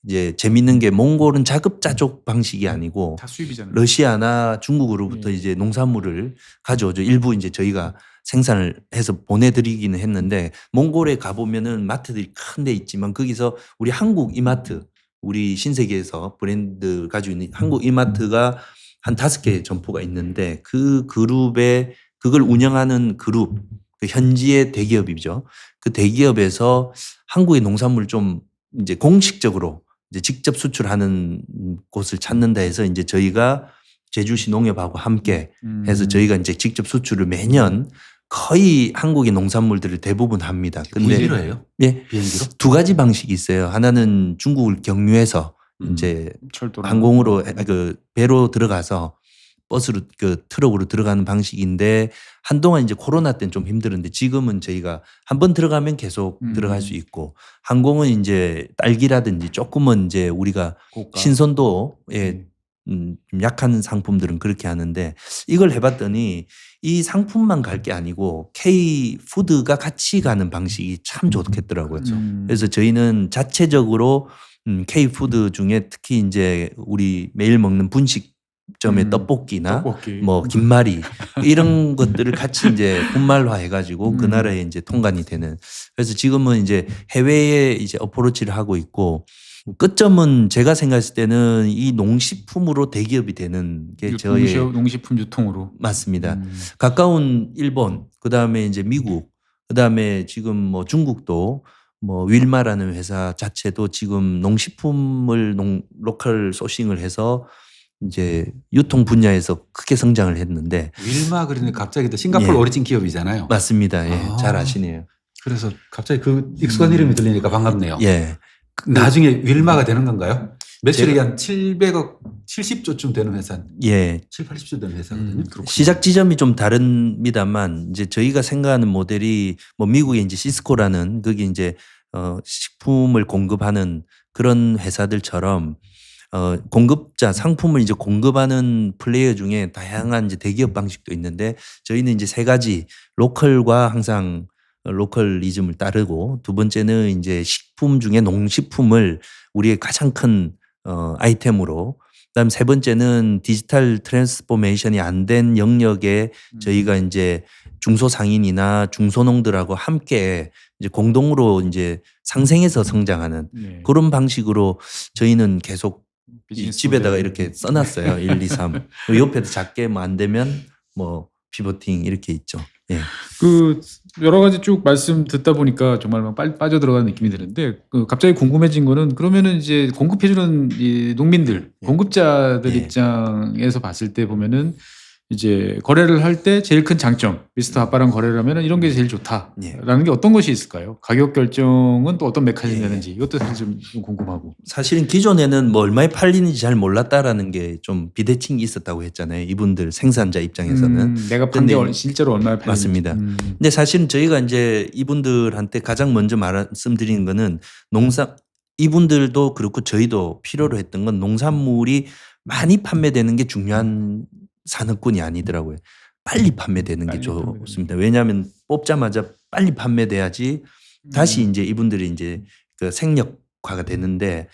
이제 재밌는 게 몽골은 자급자족 방식이 아니고 다 수입이잖아요. 러시아나 중국으로부터 예. 이제 농산물을 가져오죠. 일부 이제 저희가 생산을 해서 보내드리기는 했는데 몽골에 가보면은 마트들이 큰 데 있지만 거기서 우리 한국 이마트 우리 신세계에서 브랜드 가지고 있는 한국 이마트가 한 5개 점포가 있는데 그 그룹에 그걸 운영하는 그룹 그 현지의 대기업이죠. 그 대기업에서 한국의 농산물 좀 이제 공식적으로 이제 직접 수출하는 곳을 찾는다 해서 이제 저희가 제주시 농협하고 함께 해서 저희가 이제 직접 수출을 매년 거의 한국의 농산물들을 대부분 합니다. 근데 비행기로 해요? 예, 비행기로? 2가지 방식이 있어요. 하나는 중국을 경유해서 이제 철도로 항공으로 그 배로 들어가서 버스로 그 트럭으로 들어가는 방식인데 한동안 이제 코로나 때는 좀 힘들었는데 지금은 저희가 한번 들어가면 계속 들어갈 수 있고 항공은 이제 딸기라든지 조금은 이제 우리가 고가. 신선도에 좀 약한 상품들은 그렇게 하는데 이걸 해봤더니 이 상품만 갈 게 아니고 K 푸드가 같이 가는 방식이 참 좋겠더라고요. 그래서 저희는 자체적으로 K 푸드 중에 특히 이제 우리 매일 먹는 분식점의 떡볶이나 떡볶이. 뭐 김말이 이런 것들을 같이 이제 분말화 해가지고 그 나라에 이제 통관이 되는. 그래서 지금은 이제 해외에 이제 어프로치를 하고 있고 끝점은 제가 생각했을 때는 이 농식품으로 대기업이 되는 게 저의 농식품 유통으로. 맞습니다. 가까운 일본, 그 다음에 이제 미국, 그 다음에 지금 뭐 중국도 뭐 윌마라는 회사 자체도 지금 농식품을 로컬 소싱을 해서 이제 유통 분야에서 크게 성장을 했는데 윌마 그러니까 갑자기 또 싱가포르 예. 오리진 기업이잖아요. 맞습니다. 예, 아. 잘 아시네요. 그래서 갑자기 그 익숙한 이름이 들리니까 반갑네요. 예. 나중에 윌마가 되는 건가요? 매출이 한 700억, 70조쯤 되는 회사, 예. 7, 80조 되는 회사거든요. 시작 지점이 좀 다릅니다만 이제 저희가 생각하는 모델이 뭐 미국에 이제 시스코라는 거기 이제 식품을 공급하는 그런 회사들처럼 공급자 상품을 이제 공급하는 플레이어 중에 다양한 이제 대기업 방식도 있는데 저희는 이제 3가지 로컬과 항상 로컬리즘을 따르고 두 번째는 이제 식품 중에 농식품을 우리의 가장 큰 아이템으로 그다음 세 번째는 디지털 트랜스포메이션이 안 된 영역에 저희가 이제 중소상인이나 중소농들하고 함께 이제 공동으로 이제 상생해서 성장하는 네. 그런 방식으로 저희는 계속 이 비즈니스 집에다가 모델. 이렇게 써놨어요. 1, 2, 3. 옆에도 작게 뭐 안 되면 뭐 피보팅 이렇게 있죠. 예. 그 여러 가지 쭉 말씀 듣다 보니까 정말 막 빨리 빠져 들어가는 느낌이 드는데 그 갑자기 궁금해진 거는 그러면은 이제 공급해주는 이 농민들, 예. 공급자들 예. 입장에서 봤을 때 보면은 이제 거래를 할 때 제일 큰 장점, 미스터 아빠랑 거래를 하면은 이런 게 제일 좋다라는 게 어떤 것이 있을까요? 가격 결정은 또 어떤 메커니즘이 예. 되는지 이것도 사실 좀 궁금하고. 사실은 기존에는 뭐 얼마에 팔리는지 잘 몰랐다라는 게 좀 비대칭이 있었다고 했잖아요. 이분들 생산자 입장에서는. 내가 판 게 근데 실제로 얼마에 팔리는지. 맞습니다. 근데 사실은 저희가 이제 이분들한테 가장 먼저 말씀드리는 거는 이분들도 그렇고 저희도 필요로 했던 건 농산물이 많이 판매되는 게 중요한 산업군이 아니더라고요. 빨리 판매되는 게 빨리 판매되는 좋습니다. 왜냐하면 뽑자마자 빨리 판매돼야지 다시 이제 이분들이 이제 그 생력화가 되는데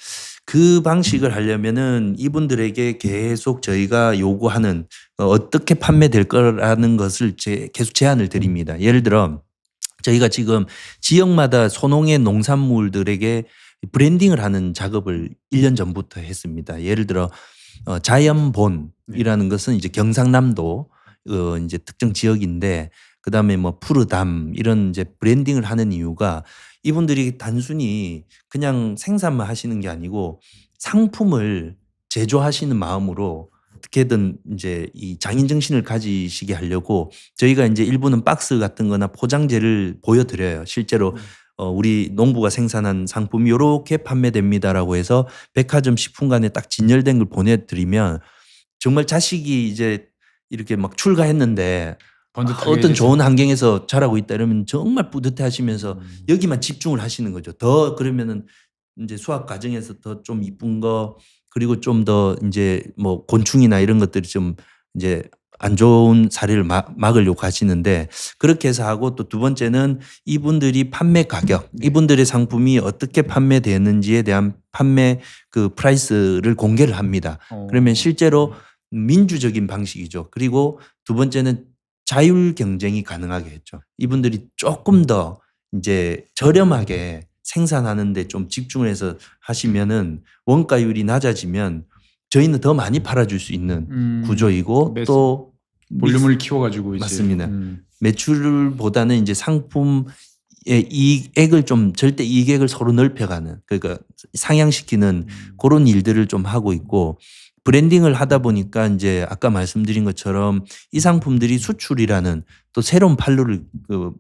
그 방식을 하려면은 이분들에게 계속 저희가 요구하는 어떻게 판매될 거라는 것을 계속 제안을 드립니다. 예를 들어 저희가 지금 지역마다 소농의 농산물들에게 브랜딩을 하는 작업을 1년 전부터 했습니다. 예를 들어 자연본이라는 것은 이제 경상남도 이제 특정 지역인데 그다음에 뭐 푸르담 이런 이제 브랜딩을 하는 이유가 이분들이 단순히 그냥 생산만 하시는 게 아니고 상품을 제조하시는 마음으로 어떻게든 이제 이 장인 정신을 가지시게 하려고 저희가 이제 일부는 박스 같은 거나 포장재를 보여드려요. 실제로 우리 농부가 생산한 상품이 이렇게 판매됩니다라고 해서 백화점 식품관에 딱 진열된 걸 보내드리면 정말 자식이 이제 이렇게 막 출가했는데 번듯하게 어떤 이제 좋은 환경에서 자라고 있다 이러면 정말 뿌듯해 하시면서 여기만 집중을 하시는 거죠. 더 그러면은 이제 수학 과정에서 더 좀 이쁜 거 그리고 좀 더 이제 뭐 곤충이나 이런 것들이 좀 이제 안 좋은 사례를 막으려고 하시는데 그렇게 해서 하고 또 두 번째는 이분들이 판매 가격, 이분들의 상품이 어떻게 판매되는지에 대한 판매 그 프라이스를 공개를 합니다. 그러면 실제로 민주적인 방식이죠. 그리고 두 번째는 자율 경쟁이 가능하게 했죠. 이분들이 조금 더 이제 저렴하게 생산하는데 좀 집중을 해서 하시면은 원가율이 낮아지면 저희는 더 많이 팔아줄 수 있는 구조이고 또 볼륨을 키워가지고 이제 맞습니다. 매출보다는 이제 상품의 이익액을 좀 절대 이익액을 서로 넓혀가는 그러니까 상향시키는 그런 일들을 좀 하고 있고 브랜딩을 하다 보니까 이제 아까 말씀드린 것처럼 이 상품들이 수출이라는 또 새로운 판로를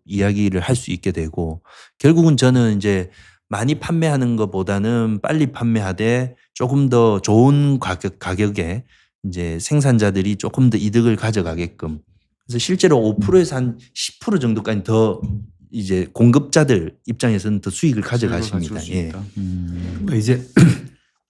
이야기를 할 수 있게 되고 결국은 저는 이제 많이 판매하는 것보다는 빨리 판매하되 조금 더 좋은 가격에 이제 생산자들이 조금 더 이득을 가져가게끔 그래서 실제로 5%에서 한 10% 정도까지 더 이제 공급자들 입장에서는 더 수익을 가져가십니다. 예. 이제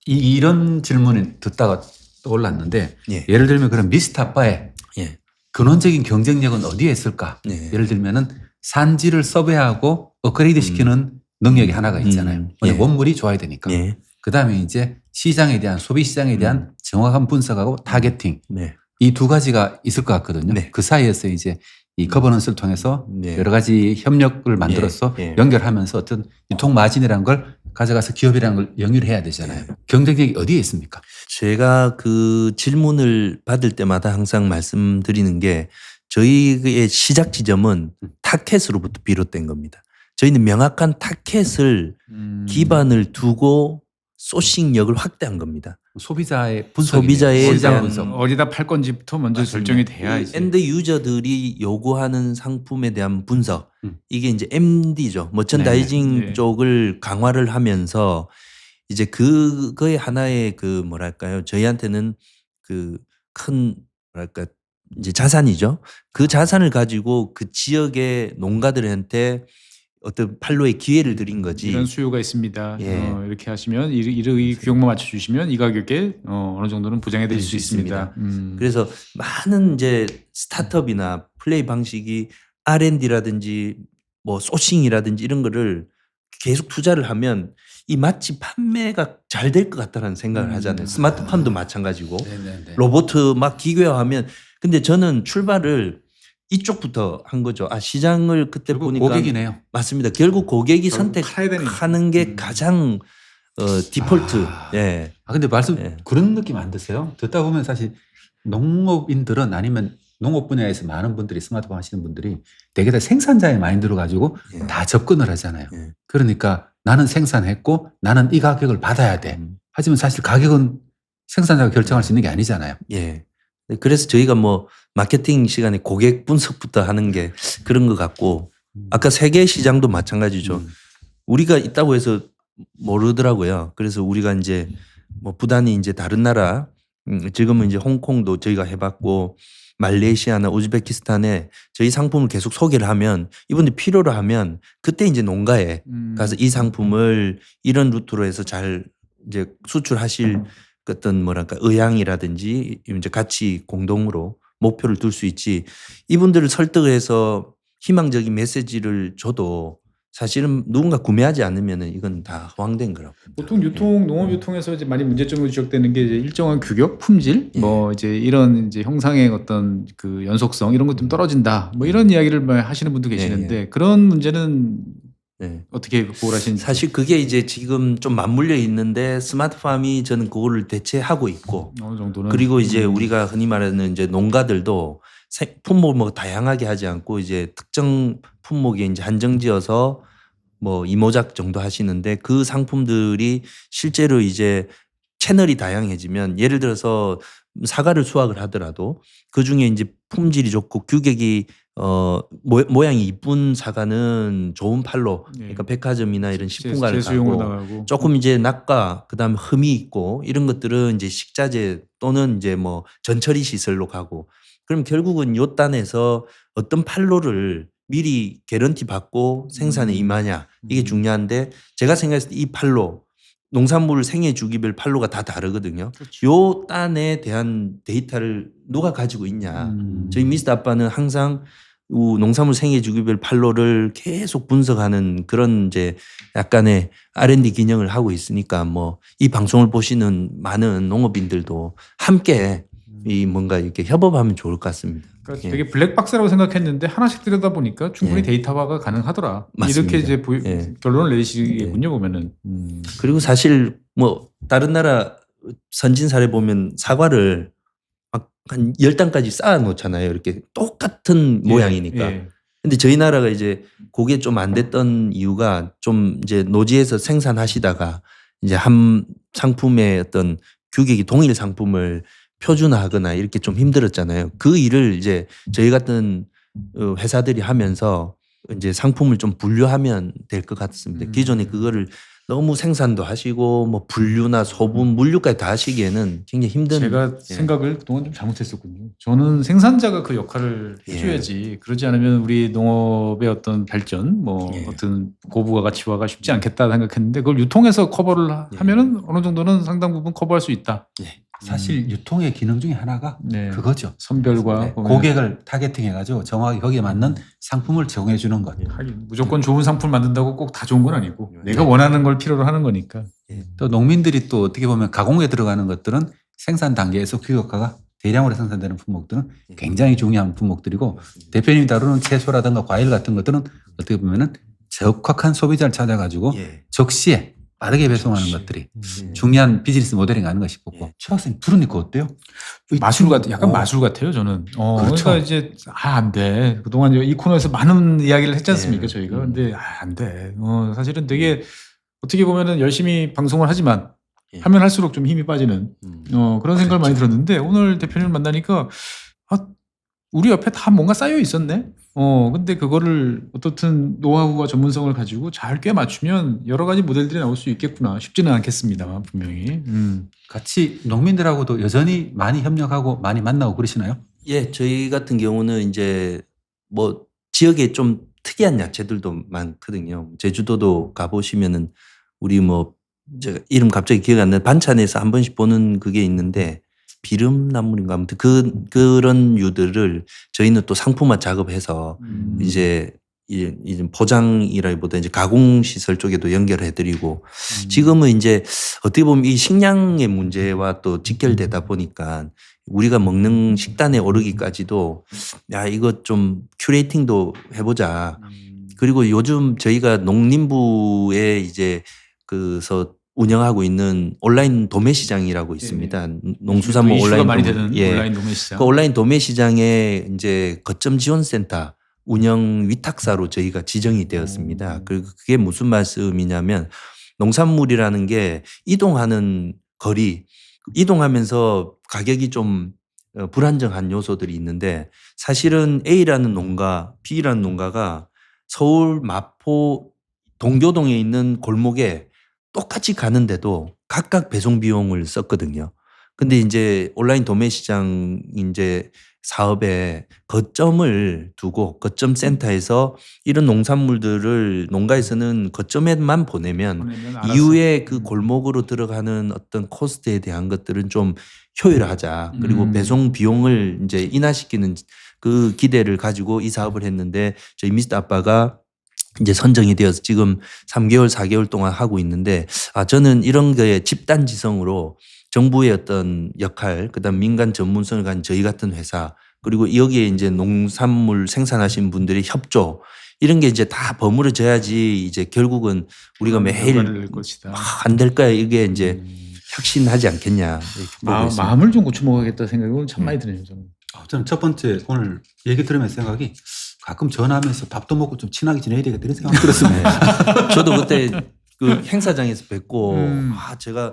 이런 질문을 듣다가 떠올랐는데 예. 예를 들면 그런 미스터 아빠의 예. 근원적인 경쟁력은 어디에 있을까? 예. 예를 들면은 산지를 서베하고 업그레이드 시키는 능력이 하나가 있잖아요. 예. 원물이 좋아야 되니까. 예. 그다음에 이제 시장에 대한 소비 시장에 대한 정확한 분석하고 타겟팅 네. 이 두 가지가 있을 것 같거든요. 네. 그 사이에서 이제 이 거버넌스를 통해서 네. 여러 가지 협력을 만들어서 예. 연결하면서 어떤 유통 마진이라는 걸 가져가서 기업이라는 걸 영위해야 되잖아요. 경쟁력이 어디에 있습니까? 제가 그 질문을 받을 때마다 항상 말씀드리는 게 저희의 시작 지점은 타켓으로부터 비롯된 겁니다. 저희는 명확한 타켓을 기반을 두고 소싱력을 확대한 겁니다. 소비자의 분석, 소비자에 시장 대한 분석. 어디다 팔 건지부터 먼저 결정이 돼야 이제. 엔드 유저들이 요구하는 상품에 대한 분석 이게 이제 MD죠. 머천다이징 네. 쪽을 강화를 하면서 이제 그거의 하나의 그 뭐랄까요 저희한테는 그 큰 뭐랄까 이제 자산이죠. 그 자산을 가지고 그 지역의 농가들한테 어떤 판로의 기회를 드린 거지. 이런 수요가 있습니다. 예. 이렇게 하시면 이 규격만 맞춰주시면 이 가격에 어느 정도는 보장해 드릴 수 있습니다. 그래서 많은 이제 스타트업이나 플레이 방식이 R&D라든지 뭐 소싱이라든지 이런 거를 계속 투자를 하면 이 마치 판매가 잘 될 것 같다는 생각을 하잖아요. 스마트팜도 마찬가지고 네네네. 로봇 막 기계화하면 근데 저는 출발을 이쪽부터 한 거죠. 시장을 그때 결국 보니까 고객이네요. 맞습니다. 결국 고객이 결국 팔아야 되니까. 선택하는 게 가장 디폴트. 예. 근데 말씀 예. 그런 느낌 안 드세요? 듣다 보면 사실 농업인들은 아니면 농업 분야에서 많은 분들이 스마트팜 하시는 분들이 되게 다 생산자의 마인드로 가지고 예. 다 접근을 하잖아요. 예. 그러니까 나는 생산했고 나는 이 가격을 받아야 돼. 하지만 사실 가격은 생산자가 결정할 수 있는 게 아니잖아요. 예. 그래서 저희가 뭐 마케팅 시간에 고객 분석부터 하는 게 그런 것 같고 아까 세계 시장도 마찬가지죠. 우리가 있다고 해서 모르더라고요. 그래서 우리가 이제 뭐 부단히 이제 다른 나라 지금은 이제 홍콩도 저희가 해봤고 말레이시아나 우즈베키스탄에 저희 상품을 계속 소개를 하면 이분들 필요로 하면 그때 이제 농가에 가서 이 상품을 이런 루트로 해서 잘 이제 수출하실 어떤 뭐랄까 의향이라든지 이제 같이 공동으로 목표를 둘 수 있지 이분들을 설득해서 희망적인 메시지를 줘도 사실은 누군가 구매하지 않으면은 이건 다 허황된 거라고. 보통 농업 유통에서 이제 많이 문제점으로 지적되는 게 이제 일정한 규격, 품질, 뭐 이제 이런 이제 형상의 어떤 그 연속성 이런 것 좀 떨어진다. 뭐 이런 이야기를 뭐 하시는 분도 계시는데 그런 문제는 어떻게 극복을 하시는지. 사실 그게 이제 지금 좀 맞물려 있는데 스마트팜이 저는 그거를 대체하고 있고 어느 정도는 그리고 이제 우리가 흔히 말하는 이제 농가들도 품목을 뭐 다양하게 하지 않고 이제 특정 품목에 이제 한정지어서 뭐 이모작 정도 하시는데 그 상품들이 실제로 이제 채널이 다양해지면 예를 들어서 사과를 수확을 하더라도 그 중에 이제 품질이 좋고 규격이 모양이 이쁜 사과는 좋은 팔로 그러니까 백화점이나 이런 식품관을 재수용으로 가고 나가고 조금 이제 낙과 그다음에 흠이 있고 이런 것들은 이제 식자재 또는 이제 뭐 전처리 시설로 가고 그럼 결국은 요 단에서 어떤 판로를 미리 개런티 받고 생산에 임하냐 이게 중요한데 제가 생각했을 때 이 판로 농산물 생애 주기별 판로가 다 다르거든요. 그렇죠. 요 단에 대한 데이터를 누가 가지고 있냐. 저희 미스터 아빠는 항상 농산물 생애 주기별 판로를 계속 분석하는 그런 이제 약간의 R&D 기능을 하고 있으니까 뭐 이 방송을 보시는 많은 농업인들도 함께 이 뭔가 이렇게 협업하면 좋을 것 같습니다. 그러니까 예. 되게 블랙박스라고 생각했는데 하나씩 들여다 보니까 충분히 예. 데이터화가 가능하더라. 맞습니다. 이렇게 이제 예. 결론을 내리시겠군요 보면은. 그리고 사실 뭐 다른 나라 선진 사례 보면 사과를 막 한 10단까지 쌓아 놓잖아요. 이렇게 똑같은 모양이니까. 예. 근데 저희 나라가 이제 그게 좀 안 됐던 이유가 좀 이제 노지에서 생산하시다가 이제 한 상품의 어떤 규격이 동일 상품을 표준화하거나 이렇게 좀 힘들었잖아요. 그 일을 이제 저희 같은 회사들이 하면서 이제 상품을 좀 분류하면 될 것 같습니다. 기존에 그거를 너무 생산도 하시고 뭐 분류나 소분, 물류까지 다 하시기에는 굉장히 힘든. 제가 생각을 그동안 좀 잘못했었군요. 저는 생산자가 그 역할을 해줘야지. 그러지 않으면 우리 농업의 어떤 발전, 뭐 어떤 고부가 가치화가 쉽지 않겠다 생각했는데 그걸 유통해서 커버를 하면은 어느 정도는 상당 부분 커버할 수 있다. 사실 유통의 기능 중에 하나가 그거죠. 선별과 고객을 타겟팅해가지고 정확히 거기에 맞는 상품을 제공해 주는 것. 하긴 무조건 좋은 상품 만든다고 꼭 다 좋은 건 아니고 내가 원하는 걸 필요로 하는 거니까. 또 농민들이 또 어떻게 보면 가공에 들어가는 것들은 생산 단계에서 규격화가 대량으로 생산되는 품목들은 굉장히 중요한 품목들이고 대표님이 다루는 채소라든가 과일 같은 것들은 어떻게 보면은 적확한 소비자를 찾아가지고 적시에 빠르게 배송하는 것들이 중요한 비즈니스 모델이 아닌가 싶었고 최 박사님 들으니까 어때요? 마술 같아, 약간 마술 같아요 저는. 그렇죠. 그러니까 이제 안 돼. 그동안 이 코너에서 많은 이야기를 했지 않습니까 저희가. 근데 안 돼. 사실은 되게 어떻게 보면은 열심히 방송을 하지만 하면 할수록 좀 힘이 빠지는 그런 생각을 많이 들었는데 오늘 대표님을 만나니까 우리 옆에 다 뭔가 쌓여 있었네. 근데 그거를 어떻든 노하우와 전문성을 가지고 잘 꽤 맞추면 여러 가지 모델들이 나올 수 있겠구나. 쉽지는 않겠습니다만 분명히. 같이 농민들하고도 여전히 많이 협력하고 많이 만나고 그러시나요? 예, 저희 같은 경우는 이제 뭐 지역에 좀 특이한 야채들도 많거든요. 제주도도 가보시면은 우리 뭐 제가 이름 갑자기 기억 안 나는데 반찬에서 한 번씩 보는 그게 있는데 비름나물인가 아무튼 그런 유들을 저희는 또 상품화 작업해서 이제 이제 포장이라기보다 이제 가공 시설 쪽에도 연결해드리고 지금은 이제 어떻게 보면 이 식량의 문제와 또 직결되다 보니까 우리가 먹는 식단에 오르기까지도 야 이거 좀 큐레이팅도 해보자. 그리고 요즘 저희가 농림부에 이제 그서 운영하고 있는 온라인 도매 시장이라고 있습니다. 농수산물 이슈가 온라인 많이 도매. 되는 예. 온라인 도매 시장. 그 온라인 도매 시장에 이제 거점 지원센터 운영 위탁사로 저희가 지정이 되었습니다. 그리고 그게 무슨 말씀이냐면 농산물이라는 게 이동하는 거리, 이동하면서 가격이 좀 불안정한 요소들이 있는데 사실은 A라는 농가, B라는 농가가 서울 마포 동교동에 있는 골목에 똑같이 가는데도 각각 배송 비용을 썼거든요. 근데 이제 온라인 도매 시장 이제 사업에 거점을 두고 거점 센터에서 이런 농산물들을 농가에서는 거점에만 보내면 알아서. 이후에 그 골목으로 들어가는 어떤 코스트에 대한 것들은 좀 효율화하자. 그리고 배송 비용을 이제 인하시키는 그 기대를 가지고 이 사업을 했는데 저희 미스터 아빠가 이제 선정이 되어서 지금 3개월, 4개월 동안 하고 있는데 저는 이런 거에 집단지성으로 정부의 어떤 역할, 그다음 민간 전문성을 가진 저희 같은 회사, 그리고 여기에 이제 농산물 생산하신 분들의 협조 이런 게 이제 다 버무려져야지 이제 결국은 우리가 매일 안 될까요? 이게 이제 혁신하지 않겠냐 이렇게 보고 있습니다. 마음을 좀 고쳐 먹어야겠다 생각이 오늘 참 많이 드네요. 저는 첫 번째 오늘 얘기 들으면서 생각이 가끔 전화하면서 밥도 먹고 좀 친하게 지내야 되겠다 이런 생각이 들었습니다. 저도 그때 그 행사장에서 뵙고 제가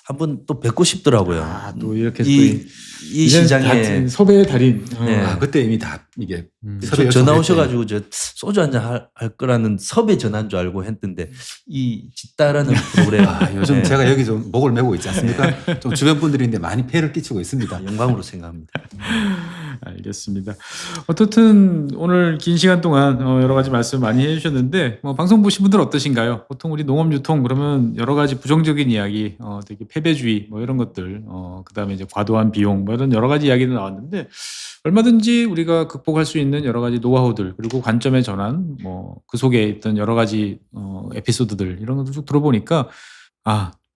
한번 또 뵙고 싶더라고요. 또 이렇게 이 시장에 섭외의 달인. 네. 그때 이미 다 이게 전화 오셔가지고 저 소주 한잔 할 거라는 섭외 전화인 줄 알고 했는데 이 짓다라는 프로그램 요즘 제가 여기 좀 목을 메고 있지 않습니까? 좀 주변 분들인데 많이 폐를 끼치고 있습니다. 영광으로 생각합니다. 알겠습니다. 어떻든 오늘 긴 시간 동안 여러 가지 말씀 많이 해주셨는데 방송 보신 분들 어떠신가요? 보통 우리 농업유통 그러면 여러 가지 부정적인 이야기, 되게 패배주의 뭐 이런 것들, 그다음에 이제 과도한 비용 뭐 이런 여러 가지 이야기도 나왔는데 얼마든지 우리가 극복할 수 있는 여러 가지 노하우들 그리고 관점의 전환, 뭐 그 속에 있던 여러 가지 에피소드들 이런 것들 쭉 들어보니까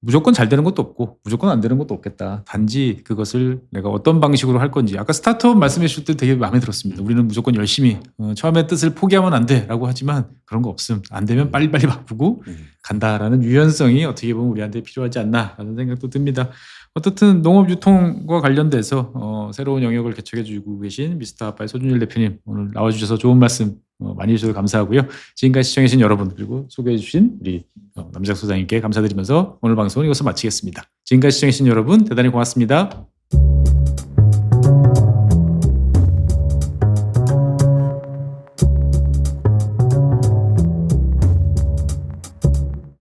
무조건 잘 되는 것도 없고 무조건 안 되는 것도 없겠다. 단지 그것을 내가 어떤 방식으로 할 건지. 아까 스타트업 말씀해 주실 때 되게 마음에 들었습니다. 우리는 무조건 열심히 처음에 뜻을 포기하면 안 돼 라고 하지만 그런 거 없음. 안 되면 빨리빨리 바꾸고 간다라는 유연성이 어떻게 보면 우리한테 필요하지 않나라는 생각도 듭니다. 어떻든 농업유통과 관련돼서 새로운 영역을 개척해 주고 계신 미스터 아빠의 소준일 대표님 오늘 나와주셔서 좋은 말씀 많이 해주셔서 감사하고요. 지금까지 시청해주신 여러분 그리고 소개해 주신 우리 남작 소장님께 감사드리면서 오늘 방송은 이것으로 마치겠습니다. 지금까지 시청해주신 여러분 대단히 고맙습니다.